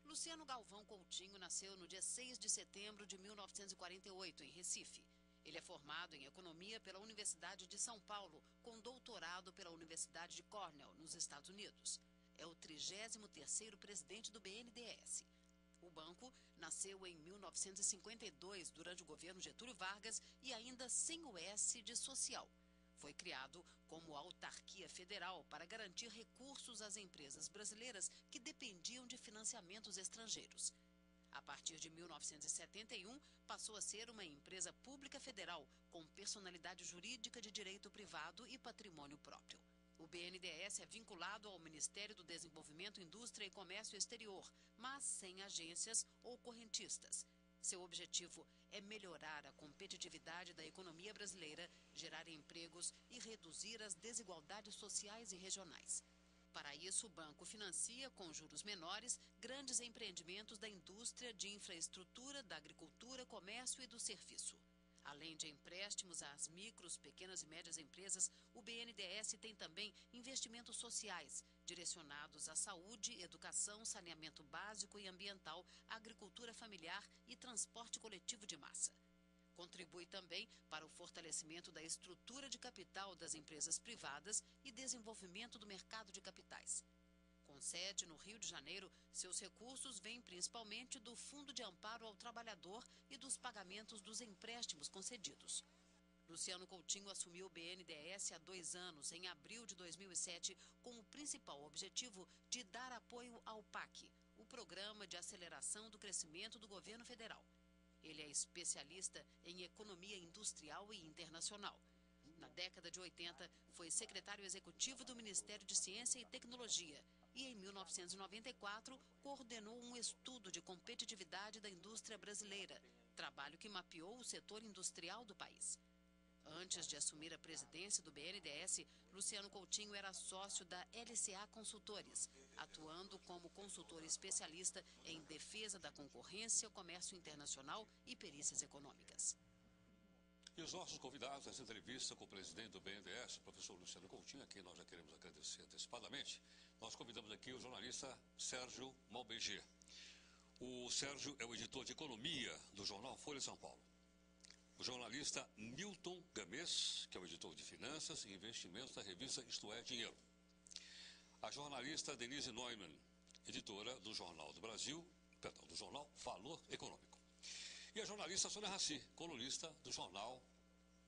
Luciano Galvão Coutinho nasceu no dia 6 de setembro de 1948, em Recife. Ele é formado em Economia pela Universidade de São Paulo, com doutorado pela Universidade de Cornell, nos Estados Unidos. É o 33º presidente do BNDES. O banco nasceu em 1952, durante o governo Getúlio Vargas, e ainda sem o S de social. Foi criado como autarquia federal para garantir recursos às empresas brasileiras que dependiam de financiamentos estrangeiros. A partir de 1971, passou a ser uma empresa pública federal com personalidade jurídica de direito privado e patrimônio próprio. O BNDES é vinculado ao Ministério do Desenvolvimento, Indústria e Comércio Exterior, mas sem agências ou correntistas. Seu objetivo é melhorar a competitividade da economia brasileira, gerar empregos e reduzir as desigualdades sociais e regionais. Para isso, o banco financia, com juros menores, grandes empreendimentos da indústria, de infraestrutura, da agricultura, comércio e do serviço. Além de empréstimos às micros, pequenas e médias empresas, o BNDES tem também investimentos sociais, direcionados à saúde, educação, saneamento básico e ambiental, agricultura familiar e transporte coletivo de massa. Contribui também para o fortalecimento da estrutura de capital das empresas privadas e desenvolvimento do mercado de capitais. Com sede no Rio de Janeiro, seus recursos vêm principalmente do Fundo de Amparo ao Trabalhador e dos pagamentos dos empréstimos concedidos. Luciano Coutinho assumiu o BNDES há 2 anos, em abril de 2007, com o principal objetivo de dar apoio ao PAC, o Programa de Aceleração do Crescimento do Governo Federal. Ele é especialista em economia industrial e internacional. Na década de 80, foi secretário executivo do Ministério de Ciência e Tecnologia e, em 1994, coordenou um estudo de competitividade da indústria brasileira, trabalho que mapeou o setor industrial do país. Antes de assumir a presidência do BNDES, Luciano Coutinho era sócio da LCA Consultores, atuando como consultor especialista em defesa da concorrência, comércio internacional e perícias econômicas. E os nossos convidados nessa entrevista com o presidente do BNDES, o professor Luciano Coutinho, a quem nós já queremos agradecer antecipadamente, nós convidamos aqui o jornalista Sérgio Malbeger. O Sérgio é o editor de economia do jornal Folha de São Paulo. o jornalista Milton Gamês, que é o editor de Finanças e Investimentos da revista Isto é Dinheiro. A jornalista Denise Neumann, editora do Jornal do Brasil, perdão, do jornal Valor Econômico. E a jornalista Sônia Raci, colunista do jornal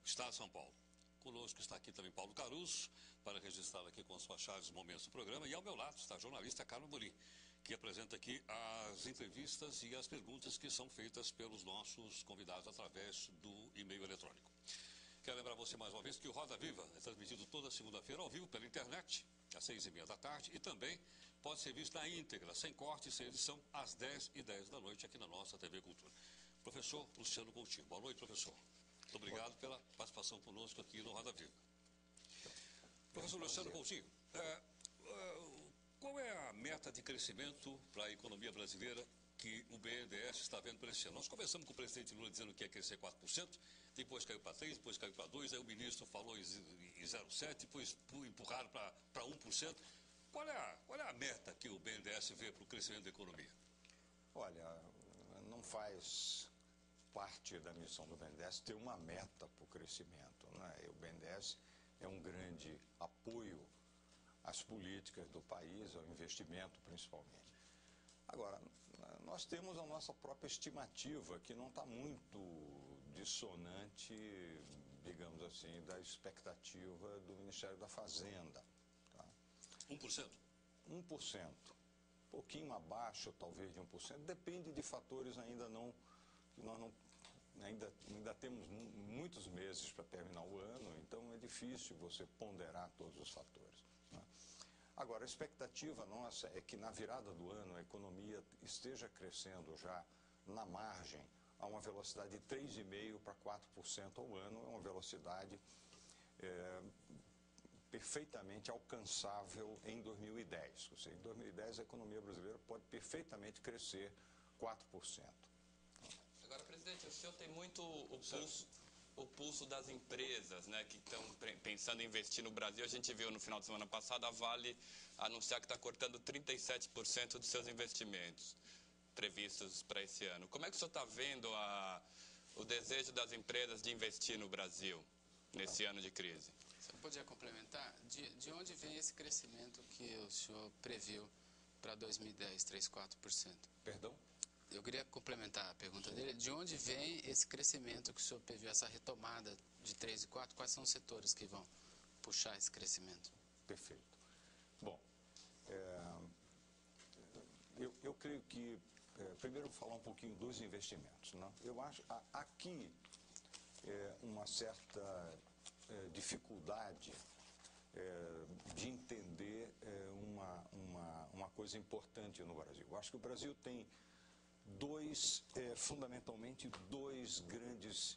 Estado de São Paulo. Conosco está aqui também Paulo Caruso, para registrar aqui com os fachados momentos do programa. E ao meu lado está a jornalista Carla Morim, que apresenta aqui as entrevistas e as perguntas que são feitas pelos nossos convidados através do e-mail eletrônico. Quero lembrar você mais uma vez que o Roda Viva é transmitido toda segunda-feira ao vivo pela internet, às 6h30 da tarde, e também pode ser visto na íntegra, sem corte e sem edição, às 10h10 da noite, aqui na nossa TV Cultura. Professor Luciano Coutinho. Boa noite, professor. Muito obrigado pela participação conosco aqui no Roda Viva. Professor Luciano Coutinho, qual é a meta de crescimento para a economia brasileira que o BNDES está vendo para esse ano? Nós começamos com o presidente Lula dizendo que ia crescer 4%, depois caiu para 3%, depois caiu para 2%, aí o ministro falou em 0,7%, depois empurraram para 1%. Qual é a meta que o BNDES vê para o crescimento da economia? Olha, não faz parte da missão do BNDES ter uma meta para o crescimento, né? O BNDES é um grande apoio às políticas do país, ao investimento principalmente. Agora, nós temos a nossa própria estimativa, que não está muito dissonante, digamos assim, da expectativa do Ministério da Fazenda. Tá? 1%? 1%. Um pouquinho abaixo, talvez, de 1%. Depende de fatores ainda não... Nós não ainda temos muitos meses para terminar o ano, então é difícil você ponderar todos os fatores, né? Agora, a expectativa nossa é que na virada do ano a economia esteja crescendo já na margem a uma velocidade de 3,5% para 4% ao ano. É uma velocidade perfeitamente alcançável em 2010. Ou seja, em 2010 a economia brasileira pode perfeitamente crescer 4%. Agora, presidente, o senhor tem muito o pulso das empresas, né, que estão pensando em investir no Brasil. A gente viu no final de semana passada a Vale anunciar que está cortando 37% dos seus investimentos previstos para esse ano. Como é que o senhor está vendo o desejo das empresas de investir no Brasil nesse ano de crise? Você podia complementar? De onde vem esse crescimento que o senhor previu para 2010, 3, 4%? Perdão? Eu queria complementar a pergunta dele. De onde vem esse crescimento que o senhor previu, essa retomada de 3 e 4? Quais são os setores que vão puxar esse crescimento? Perfeito. Bom, eu creio que, primeiro, vou falar um pouquinho dos investimentos, né? Eu acho aqui uma certa dificuldade de entender uma coisa importante no Brasil. Eu acho que o Brasil tem fundamentalmente dois grandes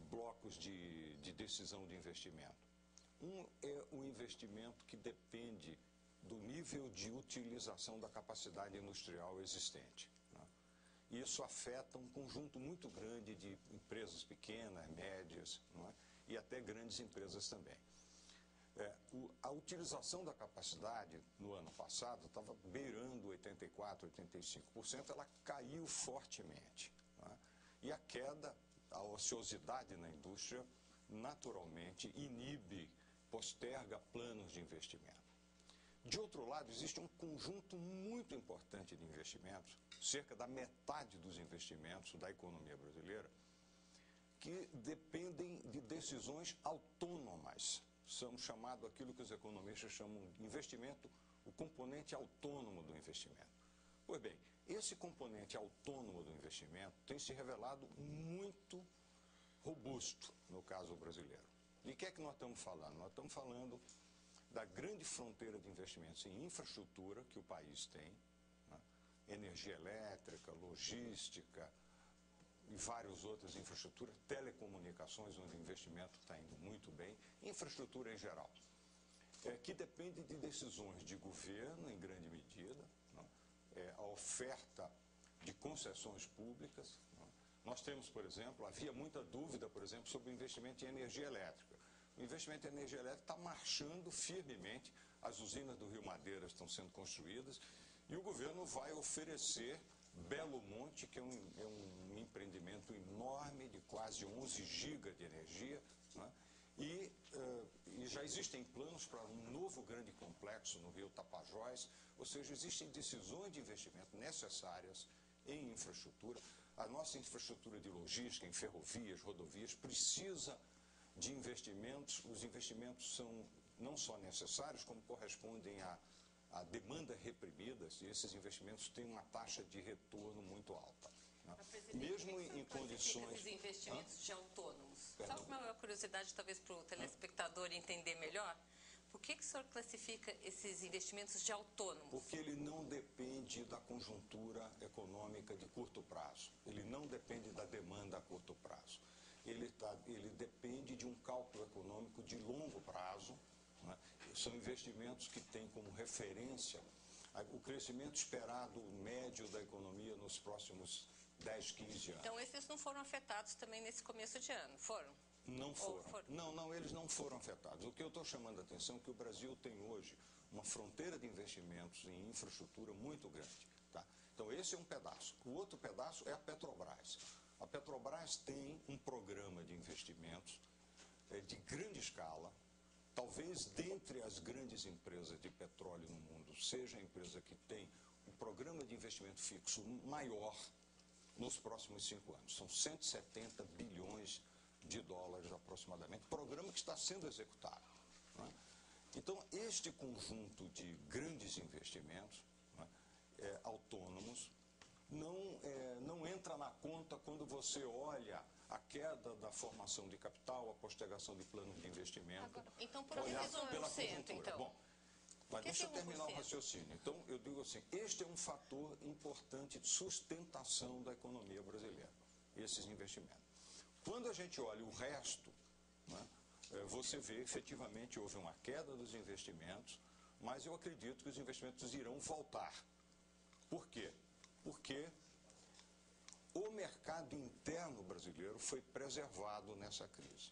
blocos de decisão de investimento. Um é o investimento que depende do nível de utilização da capacidade industrial existente, né? Isso afeta um conjunto muito grande de empresas pequenas, médias, né? E até grandes empresas também. A utilização da capacidade no ano passado estava beirando 84%, 85%, ela caiu fortemente, né? E a queda, a ociosidade na indústria, naturalmente posterga planos de investimento. De outro lado, existe um conjunto muito importante de investimentos, cerca da metade dos investimentos da economia brasileira, que dependem de decisões autônomas. São chamados aquilo que os economistas chamam de investimento, o componente autônomo do investimento. Pois bem, esse componente autônomo do investimento tem se revelado muito robusto no caso brasileiro. E o que é que nós estamos falando? Nós estamos falando da grande fronteira de investimentos em infraestrutura que o país tem, né? Energia elétrica, logística e várias outras infraestruturas, telecomunicações, onde o investimento está indo muito bem, infraestrutura em geral, que depende de decisões de governo, em grande medida, né? A oferta de concessões públicas, né? Nós temos, por exemplo, havia muita dúvida, por exemplo, sobre o investimento em energia elétrica. O investimento em energia elétrica está marchando firmemente, as usinas do Rio Madeira estão sendo construídas e o governo vai oferecer Belo Monte, que é um empreendimento enorme de quase 11 gigas de energia, né? E já existem planos para um novo grande complexo no Rio Tapajós, ou seja, existem decisões de investimento necessárias em infraestrutura. A nossa infraestrutura de logística, em ferrovias, rodovias, precisa de investimentos. Os investimentos são não só necessários, como correspondem à demanda reprimida, e esses investimentos têm uma taxa de retorno muito alta. Né? Mesmo em condições... Esses investimentos de autônomos. Perdão. Só uma curiosidade, talvez, para o telespectador entender melhor. Por que o senhor classifica esses investimentos de autônomos? Porque ele não depende da conjuntura econômica de curto prazo. Ele não depende da demanda a curto prazo. Ele depende de um cálculo econômico de longo prazo. Né? São investimentos que têm como referência o crescimento esperado médio da economia nos próximos 10, 15 anos. Então, esses não foram afetados também nesse começo de ano, foram? Não foram. Não, eles não foram afetados. O que eu estou chamando a atenção é que o Brasil tem hoje uma fronteira de investimentos em infraestrutura muito grande. Tá? Então, esse é um pedaço. O outro pedaço é a Petrobras. A Petrobras tem um programa de investimentos de grande escala. Talvez, dentre as grandes empresas de petróleo no mundo, seja a empresa que tem um programa de investimento fixo maior nos próximos 5 anos. São 170 bilhões de dólares aproximadamente, programa que está sendo executado. Né? Então, este conjunto de grandes investimentos, né, autônomos, não entra na conta quando você olha a queda da formação de capital, a postergação de planos de investimento. Agora, então, por olhar esses 1%, pela conjuntura. então. Bom, mas deixa eu terminar o 1%? raciocínio. Então, eu digo assim, este é um fator importante de sustentação da economia brasileira, esses investimentos. Quando a gente olha o resto, né, você vê efetivamente houve uma queda dos investimentos, mas eu acredito que os investimentos irão voltar. Por quê? Porque o mercado interno brasileiro foi preservado nessa crise.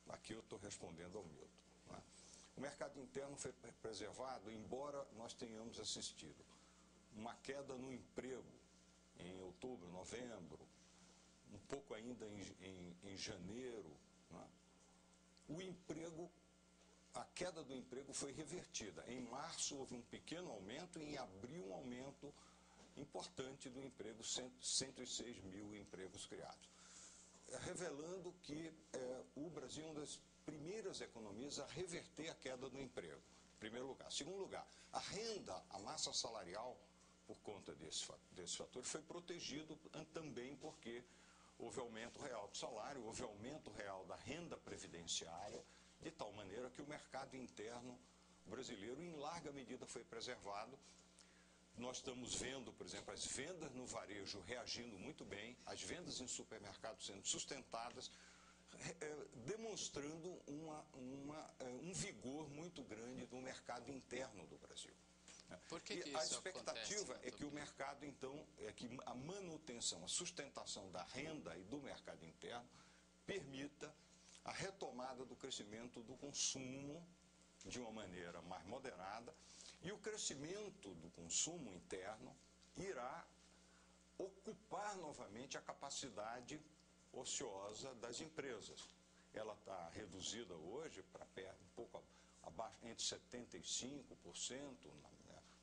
Aqui eu estou respondendo ao Milton. Né? O mercado interno foi preservado, embora nós tenhamos assistido uma queda no emprego em outubro, novembro, um pouco ainda em janeiro. Né? A queda do emprego foi revertida. Em março houve um pequeno aumento e em abril um aumento importante do emprego, 106 mil empregos criados. Revelando que o Brasil é uma das primeiras economias a reverter a queda do emprego, em primeiro lugar. Segundo lugar, a renda, a massa salarial, por conta desse fator, foi protegido também porque houve aumento real do salário, houve aumento real da renda previdenciária, de tal maneira que o mercado interno brasileiro, em larga medida, foi preservado. Nós estamos vendo, por exemplo, as vendas no varejo reagindo muito bem, as vendas em supermercados sendo sustentadas, demonstrando um vigor muito grande do mercado interno do Brasil. Por que e isso a expectativa acontece, é que o mercado, então, que a manutenção, a sustentação da renda e do mercado interno permita a retomada do crescimento do consumo de uma maneira mais moderada, e o crescimento do consumo interno irá ocupar novamente a capacidade ociosa das empresas. Ela está reduzida hoje para um pouco abaixo, entre 75%,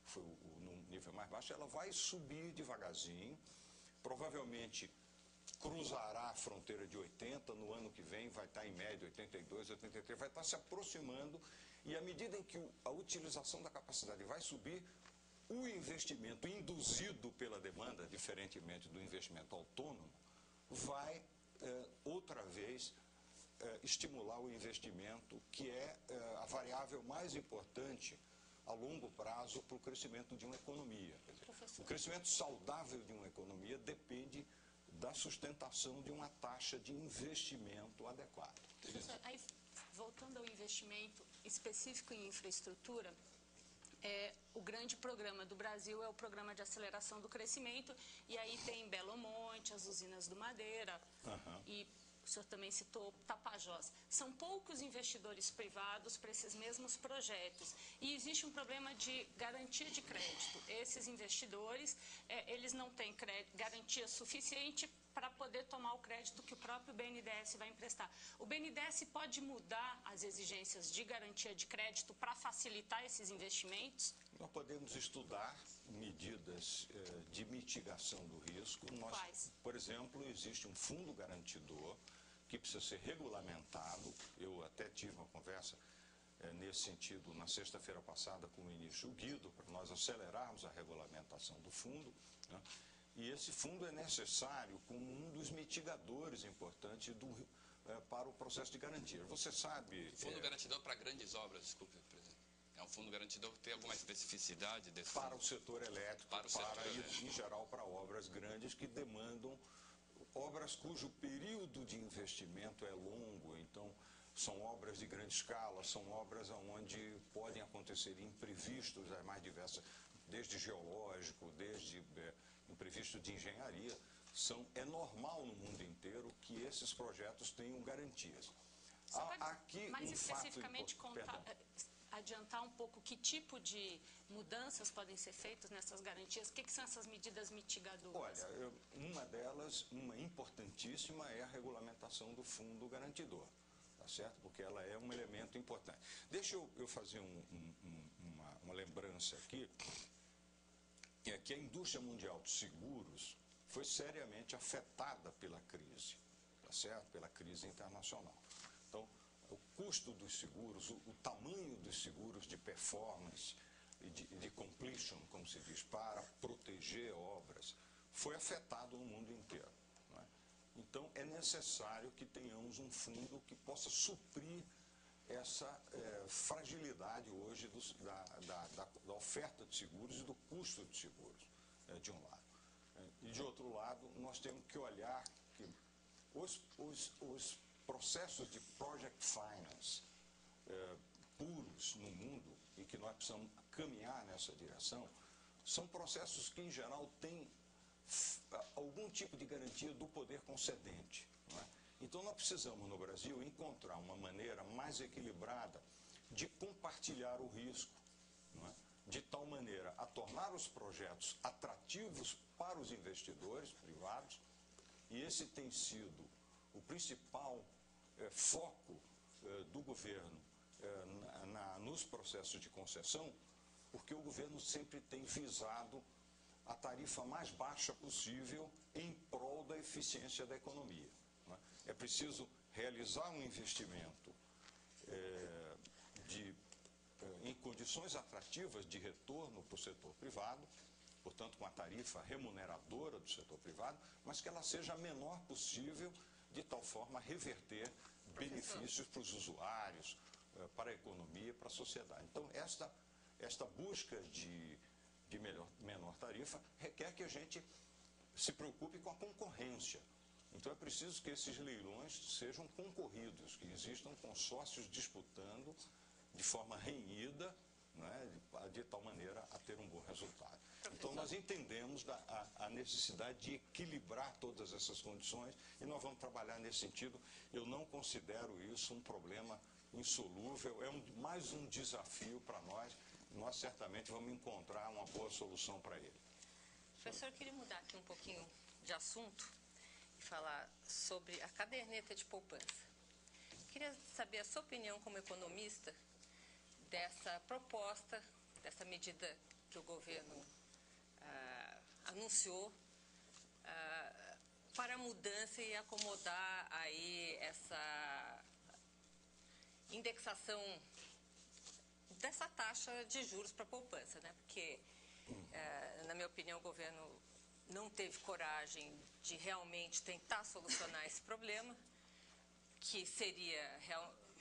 foi no nível mais baixo. Ela vai subir devagarzinho, provavelmente cruzará a fronteira de 80%, no ano que vem vai estar em média 82%, 83%, vai estar se aproximando, e à medida em que a utilização da capacidade vai subir, o investimento induzido pela demanda, diferentemente do investimento autônomo, vai outra vez estimular o investimento, que é a variável mais importante a longo prazo para o crescimento de uma economia. Quer dizer, o crescimento saudável de uma economia depende da sustentação de uma taxa de investimento adequada. Professor, aí, voltando ao investimento específico em infraestrutura, o grande programa do Brasil é o Programa de Aceleração do Crescimento, e aí tem Belo Monte, as usinas do Madeira, e o senhor também citou Tapajós, são poucos investidores privados para esses mesmos projetos. E existe um problema de garantia de crédito. Esses investidores, eles não têm garantia suficiente para poder tomar o crédito que o próprio BNDES vai emprestar. O BNDES pode mudar as exigências de garantia de crédito para facilitar esses investimentos? Nós podemos estudar medidas de mitigação do risco. Quais? Por exemplo, existe um fundo garantidor que precisa ser regulamentado. Eu até tive uma conversa nesse sentido na sexta-feira passada com o ministro Guido, para nós acelerarmos a regulamentação do fundo, né? E esse fundo é necessário como um dos mitigadores importantes para o processo de garantia. Você sabe... Fundo garantidor para grandes obras, desculpe, presidente. É um fundo garantidor que tem alguma especificidade desse para fundo? o setor elétrico, em geral para obras grandes que demandam, obras cujo período de investimento é longo, então são obras de grande escala, são obras onde podem acontecer imprevistos as mais diversas, desde geológico, desde imprevisto de engenharia. É normal no mundo inteiro que esses projetos tenham garantias. Aqui, mais especificamente, adiantar um pouco que tipo de mudanças podem ser feitas nessas garantias? O que são essas medidas mitigadoras? Olha, uma delas, uma importantíssima, é a regulamentação do fundo garantidor, tá certo? Porque ela é um elemento importante. Deixa eu fazer uma lembrança aqui, que a indústria mundial de seguros foi seriamente afetada pela crise, tá certo? Pela crise internacional. Então, o custo dos seguros, o tamanho dos seguros de performance, de completion, como se diz, para proteger obras, foi afetado no mundo inteiro, não é? Então, é necessário que tenhamos um fundo que possa suprir essa fragilidade hoje da oferta de seguros e do custo de seguros, de um lado. E, de outro lado, nós temos que olhar que os processos de project finance puros no mundo, e que nós precisamos caminhar nessa direção, são processos que, em geral, têm algum tipo de garantia do poder concedente, não é? Então, nós precisamos, no Brasil, encontrar uma maneira mais equilibrada de compartilhar o risco, não é? De tal maneira a tornar os projetos atrativos para os investidores privados, e esse tem sido o principal foco do governo nos processos de concessão, porque o governo sempre tem visado a tarifa mais baixa possível em prol da eficiência da economia. É preciso realizar um investimento em condições atrativas de retorno para o setor privado, portanto, com a tarifa remuneradora do setor privado, mas que ela seja a menor possível, de tal forma a reverter benefícios para os usuários, para a economia, para a sociedade. Então, esta busca de menor tarifa requer que a gente se preocupe com a concorrência. Então, é preciso que esses leilões sejam concorridos, que existam consórcios disputando de forma renhida, né, de tal maneira a ter um bom resultado. Então, nós entendemos a necessidade de equilibrar todas essas condições e nós vamos trabalhar nesse sentido. Eu não considero isso um problema insolúvel, mais um desafio para nós. Nós certamente vamos encontrar uma boa solução para ele. Professor, eu queria mudar aqui um pouquinho de assunto e falar sobre a caderneta de poupança. Queria saber a sua opinião como economista dessa proposta, dessa medida que o governo anunciou para a mudança e acomodar aí essa indexação dessa taxa de juros para a poupança, né? Porque, na minha opinião, o governo não teve coragem de realmente tentar solucionar esse problema, que seria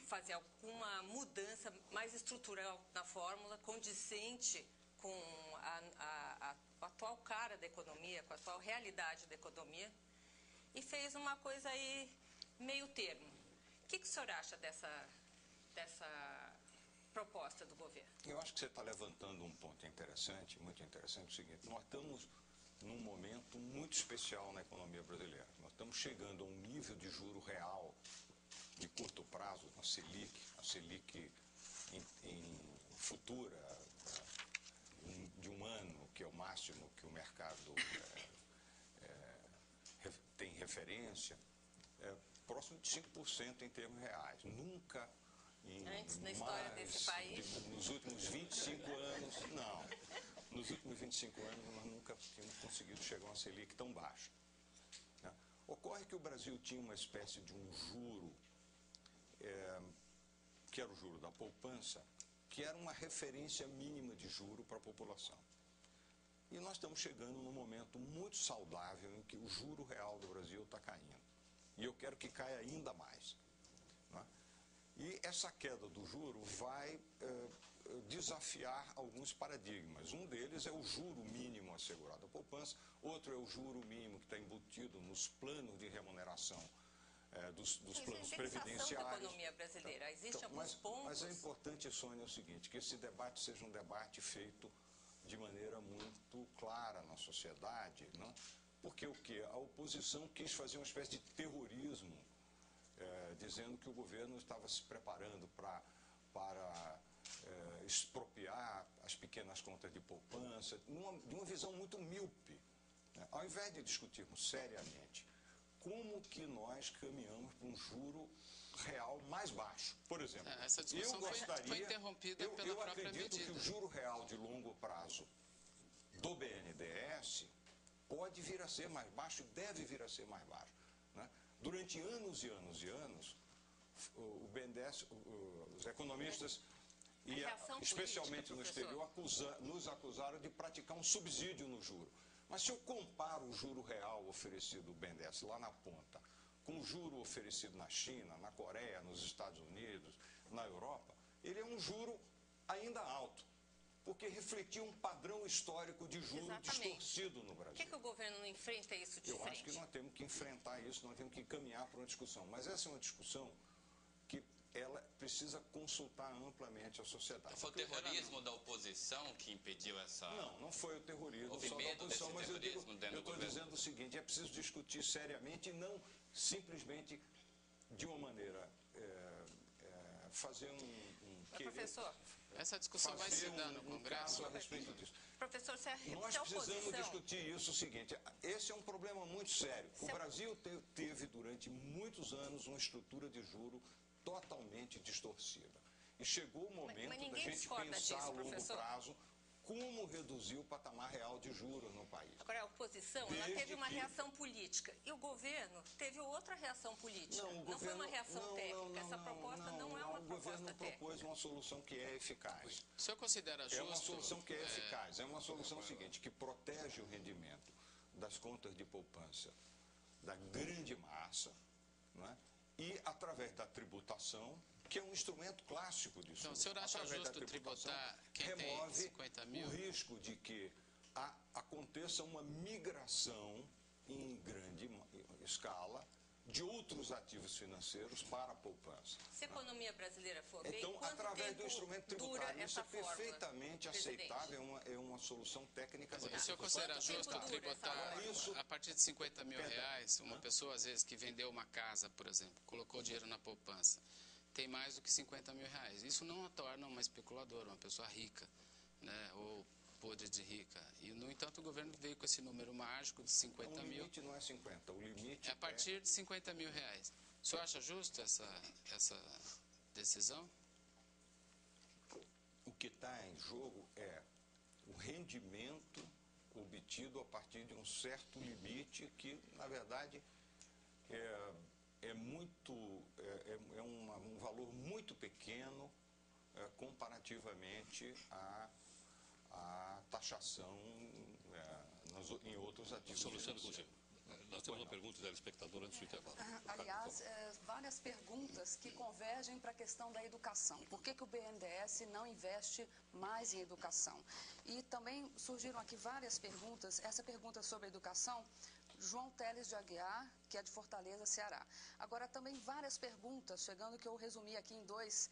fazer alguma mudança mais estrutural na fórmula, condizente com a atual cara da economia, com a atual realidade da economia, e fez uma coisa aí meio termo. O que o senhor acha dessa proposta do governo? Eu acho que você está levantando um ponto interessante, muito interessante, o seguinte: nós estamos num momento muito especial na economia brasileira. Nós estamos chegando a um nível de juro real de curto prazo, a Selic em futura, de um ano, que é o máximo que o mercado tem referência, próximo de 5% em termos reais. Nunca antes na história desse país? Nos últimos 25 anos, não. Nos últimos 25 anos, nós nunca tínhamos conseguido chegar a uma Selic tão baixa. Né? Ocorre que o Brasil tinha uma espécie de um juro, que era o juro da poupança, que era uma referência mínima de juro para a população. E nós estamos chegando num momento muito saudável em que o juro real do Brasil está caindo. E eu quero que caia ainda mais. Né? E essa queda do juro vai desafiar alguns paradigmas. Um deles é o juro mínimo assegurado à poupança, outro é o juro mínimo que está embutido nos planos de remuneração dos planos previdenciários. Da economia brasileira. Existem alguns pontos. Mas é importante, Sônia, é o seguinte, que esse debate seja um debate feito de maneira muito clara na sociedade, não? Porque o quê? A oposição quis fazer uma espécie de terrorismo, dizendo que o governo estava se preparando para expropriar as pequenas contas de poupança, de uma visão muito míope. Né? Ao invés de discutirmos seriamente como que nós caminhamos para um juro real mais baixo. Por exemplo, essa discussão foi interrompida pela própria medida. Eu acredito que o juro real de longo prazo do BNDES pode vir a ser mais baixo e deve vir a ser mais baixo. Né? Durante anos e anos e anos, o BNDES, os economistas, especialmente no exterior, nos acusaram de praticar um subsídio no juro. Mas se eu comparo o juro real oferecido do BNDES lá na ponta com o juro oferecido na China, na Coreia, nos Estados Unidos, na Europa, ele é um juro ainda alto, porque refletia um padrão histórico de juro distorcido no Brasil. Por que o governo não enfrenta isso de frente? Eu acho que nós temos que enfrentar isso, nós temos que caminhar para uma discussão. Mas essa é uma discussão que ela precisa consultar amplamente a sociedade. Foi o terrorismo da oposição que impediu essa... Não foi o terrorismo só da oposição, mas eu estou dizendo o seguinte, é preciso discutir seriamente e não simplesmente de uma maneira fazer professor, essa discussão vai se dar no Congresso a respeito disso. Professor, nós precisamos discutir isso, o seguinte, esse é um problema muito sério. O Brasil teve durante muitos anos uma estrutura de juro totalmente distorcida. E chegou o momento da gente pensar a longo prazo como reduzir o patamar real de juros no país. Agora, a oposição ela teve uma reação política e o governo teve outra reação política. Não foi uma reação técnica. Essa proposta não é uma proposta técnica. O governo propôs uma solução que é eficaz. O senhor considera justo? É uma solução que é eficaz. É uma solução seguinte, que protege o rendimento das contas de poupança da grande massa, não é? E através da tributação, que é um instrumento clássico disso. Então, o senhor acha justo tributar quem tem 50 mil? O risco de que aconteça uma migração em grande escala de outros ativos financeiros para a poupança. Se a economia brasileira for bem, então, através do instrumento tributário, isso é perfeitamente aceitável, é uma solução técnica. Mas o senhor considera justo tributar isso a partir de 50 mil reais? Uma pessoa, às vezes, que vendeu uma casa, por exemplo, colocou dinheiro na poupança, tem mais do que 50 mil reais. Isso não a torna uma especuladora, uma pessoa rica, né? Ou podre de rica. E, no entanto, o governo veio com esse número mágico de 50 mil. O limite não é 50, o limite é a partir de 50 mil reais. O senhor acha justo essa decisão? O que está em jogo é o rendimento obtido a partir de um certo limite que, na verdade, um valor muito pequeno comparativamente à taxação em outros ativos. Luciano Coutinho, nós temos uma pergunta do telespectador antes do intervalo. Aliás, várias perguntas que convergem para a questão da educação. Por que o BNDES não investe mais em educação? E também surgiram aqui várias perguntas. Essa pergunta sobre educação, João Teles de Aguiar, que é de Fortaleza, Ceará. Agora, também várias perguntas, chegando que eu resumi aqui em duas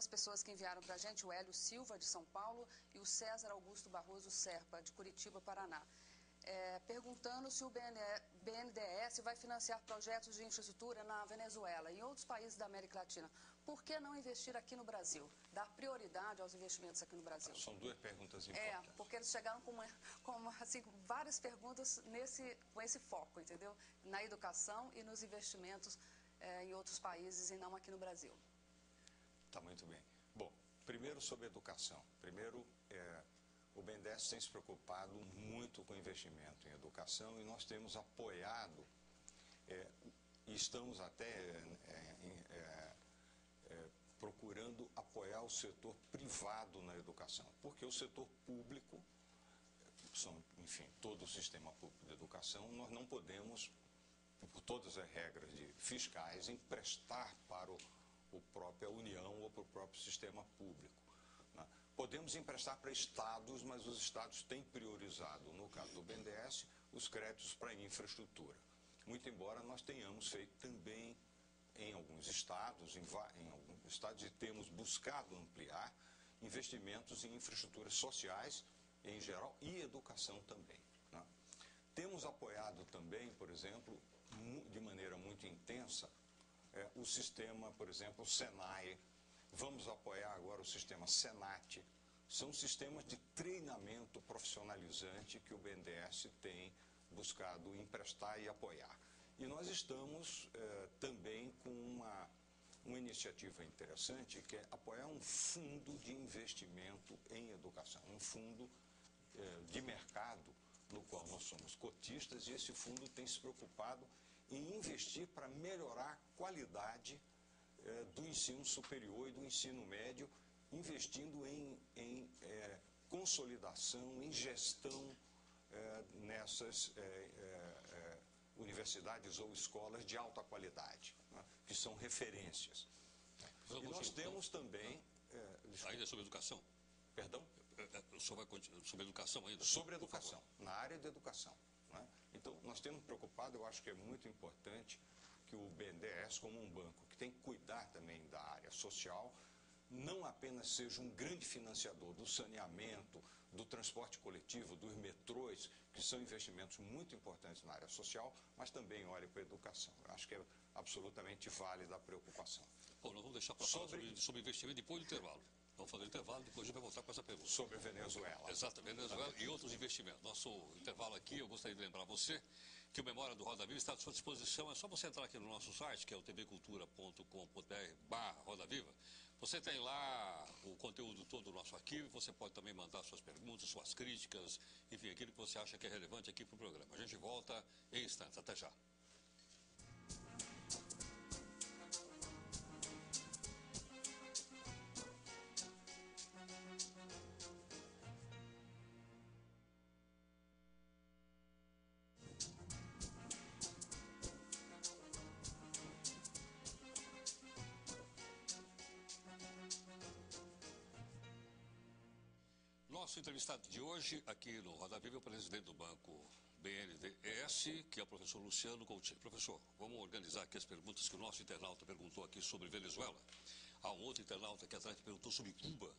pessoas que enviaram para a gente, o Hélio Silva, de São Paulo, e o César Augusto Barroso Serpa, de Curitiba, Paraná. perguntando se o BNDES vai financiar projetos de infraestrutura na Venezuela e em outros países da América Latina. Por que não investir aqui no Brasil? Dar prioridade aos investimentos aqui no Brasil. São duas perguntas importantes. Porque eles chegaram com assim, várias perguntas com esse foco, entendeu? Na educação e nos investimentos em outros países e não aqui no Brasil. Tá, muito bem. Bom, primeiro sobre educação. Primeiro, o BNDES tem se preocupado muito com investimento em educação e nós temos apoiado, e estamos até procurando apoiar o setor privado na educação, porque o setor público, enfim, todo o sistema público de educação, nós não podemos, por todas as regras fiscais, emprestar para a própria União ou para o próprio sistema público. Né? Podemos emprestar para estados, mas os estados têm priorizado, no caso do BNDES, os créditos para infraestrutura. Muito embora nós tenhamos feito também em alguns estados, e temos buscado ampliar investimentos em infraestruturas sociais em geral e educação também. Né? Temos apoiado também, por exemplo, de maneira muito intensa, o sistema, por exemplo, o SENAI. Vamos apoiar agora o sistema SENAT. São sistemas de treinamento profissionalizante que o BNDES tem buscado emprestar e apoiar. E nós estamos também com uma iniciativa interessante, que é apoiar um fundo de investimento em educação, um fundo de mercado, no qual nós somos cotistas, e esse fundo tem se preocupado em investir para melhorar a qualidade do ensino superior e do ensino médio, investindo em consolidação, em gestão nessas universidades ou escolas de alta qualidade, né, que são referências. E nós temos também... ainda sobre educação? Perdão? Sobre educação ainda? Sobre educação, na área de educação. Né? Então, nós temos preocupado, eu acho que é muito importante que o BNDES, como um banco que tem que cuidar também da área social, não apenas seja um grande financiador do saneamento, do transporte coletivo, dos metrôs, que são investimentos muito importantes na área social, mas também olhe para a educação. Eu acho que é absolutamente válida a preocupação. Bom, nós vamos deixar para falar sobre investimento depois do intervalo. Vamos fazer o intervalo, depois a gente vai voltar com essa pergunta. Sobre a Venezuela. Exatamente, Venezuela e outros investimentos. Nosso intervalo aqui, eu gostaria de lembrar você que o Memória do Roda Viva está à sua disposição. É só você entrar aqui no nosso site, que é o tvcultura.com.br/Roda Viva. Você tem lá o conteúdo todo do nosso arquivo, você pode também mandar suas perguntas, suas críticas, enfim, aquilo que você acha que é relevante aqui para o programa. A gente volta em instantes. Até já. Nosso entrevistado de hoje, aqui no Roda Viva, é o presidente do Banco BNDES, que é o professor Luciano Coutinho. Professor, vamos organizar aqui as perguntas que o nosso internauta perguntou aqui sobre Venezuela. Há um outro internauta aqui atrás que perguntou sobre Cuba.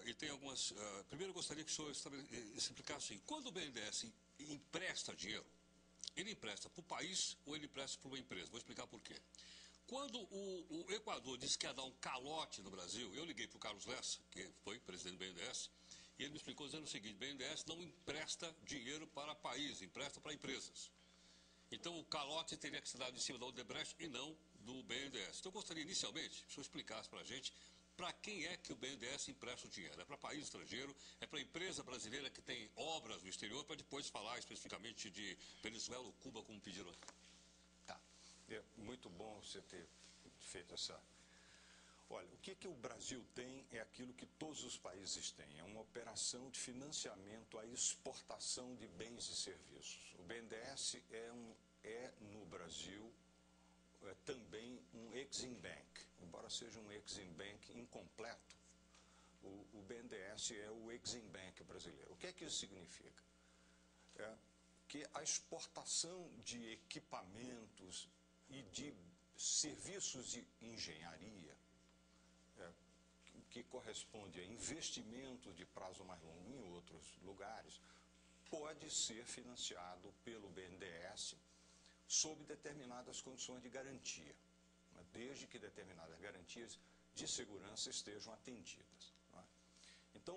E tem algumas... primeiro, eu gostaria que o senhor explicasse assim, quando o BNDES empresta dinheiro, ele empresta para o país ou ele empresta para uma empresa? Vou explicar por quê. Quando o Equador disse que ia dar um calote no Brasil, eu liguei para o Carlos Lessa, que foi presidente do BNDES, e ele me explicou dizendo o seguinte: o BNDES não empresta dinheiro para países, empresta para empresas. Então o calote teria que ser dado em cima da Odebrecht e não do BNDES. Então eu gostaria inicialmente que o senhor explicasse para a gente para quem é que o BNDES empresta o dinheiro. É para país estrangeiro, é para empresa brasileira que tem obras no exterior, para depois falar especificamente de Venezuela ou Cuba, como pediram aqui. Tá. É muito bom você ter feito essa... Olha, o que o Brasil tem é aquilo que todos os países têm, é uma operação de financiamento à exportação de bens e serviços. O BNDES é no Brasil, também um Exim Bank, embora seja um Exim Bank incompleto, o BNDES é o Exim Bank brasileiro. O que é que isso significa? Que a exportação de equipamentos e de serviços de engenharia, que corresponde a investimento de prazo mais longo em outros lugares, pode ser financiado pelo BNDES sob determinadas condições de garantia, né, desde que determinadas garantias de segurança estejam atendidas. Né? Então,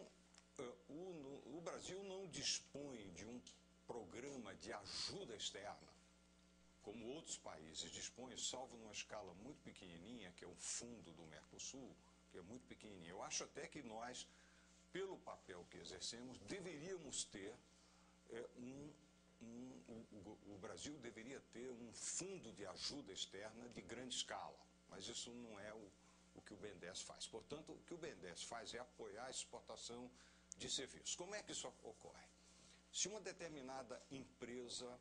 o Brasil não dispõe de um programa de ajuda externa, como outros países dispõem, salvo numa escala muito pequenininha, que é o fundo do Mercosul, que é muito pequenininho. Eu acho até que nós, pelo papel que exercemos, deveríamos ter o Brasil deveria ter um fundo de ajuda externa de grande escala, mas isso não é o que o BNDES faz. Portanto, o que o BNDES faz é apoiar a exportação de serviços. Como é que isso ocorre? Se uma determinada empresa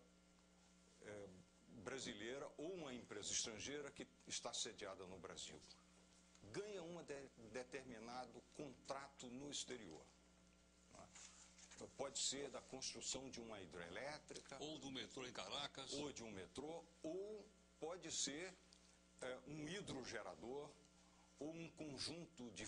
brasileira ou uma empresa estrangeira que está sediada no Brasil ganha um determinado contrato no exterior, né? Pode ser da construção de uma hidrelétrica, ou do metrô em Caracas, ou de um metrô, ou pode ser um hidrogerador ou um conjunto de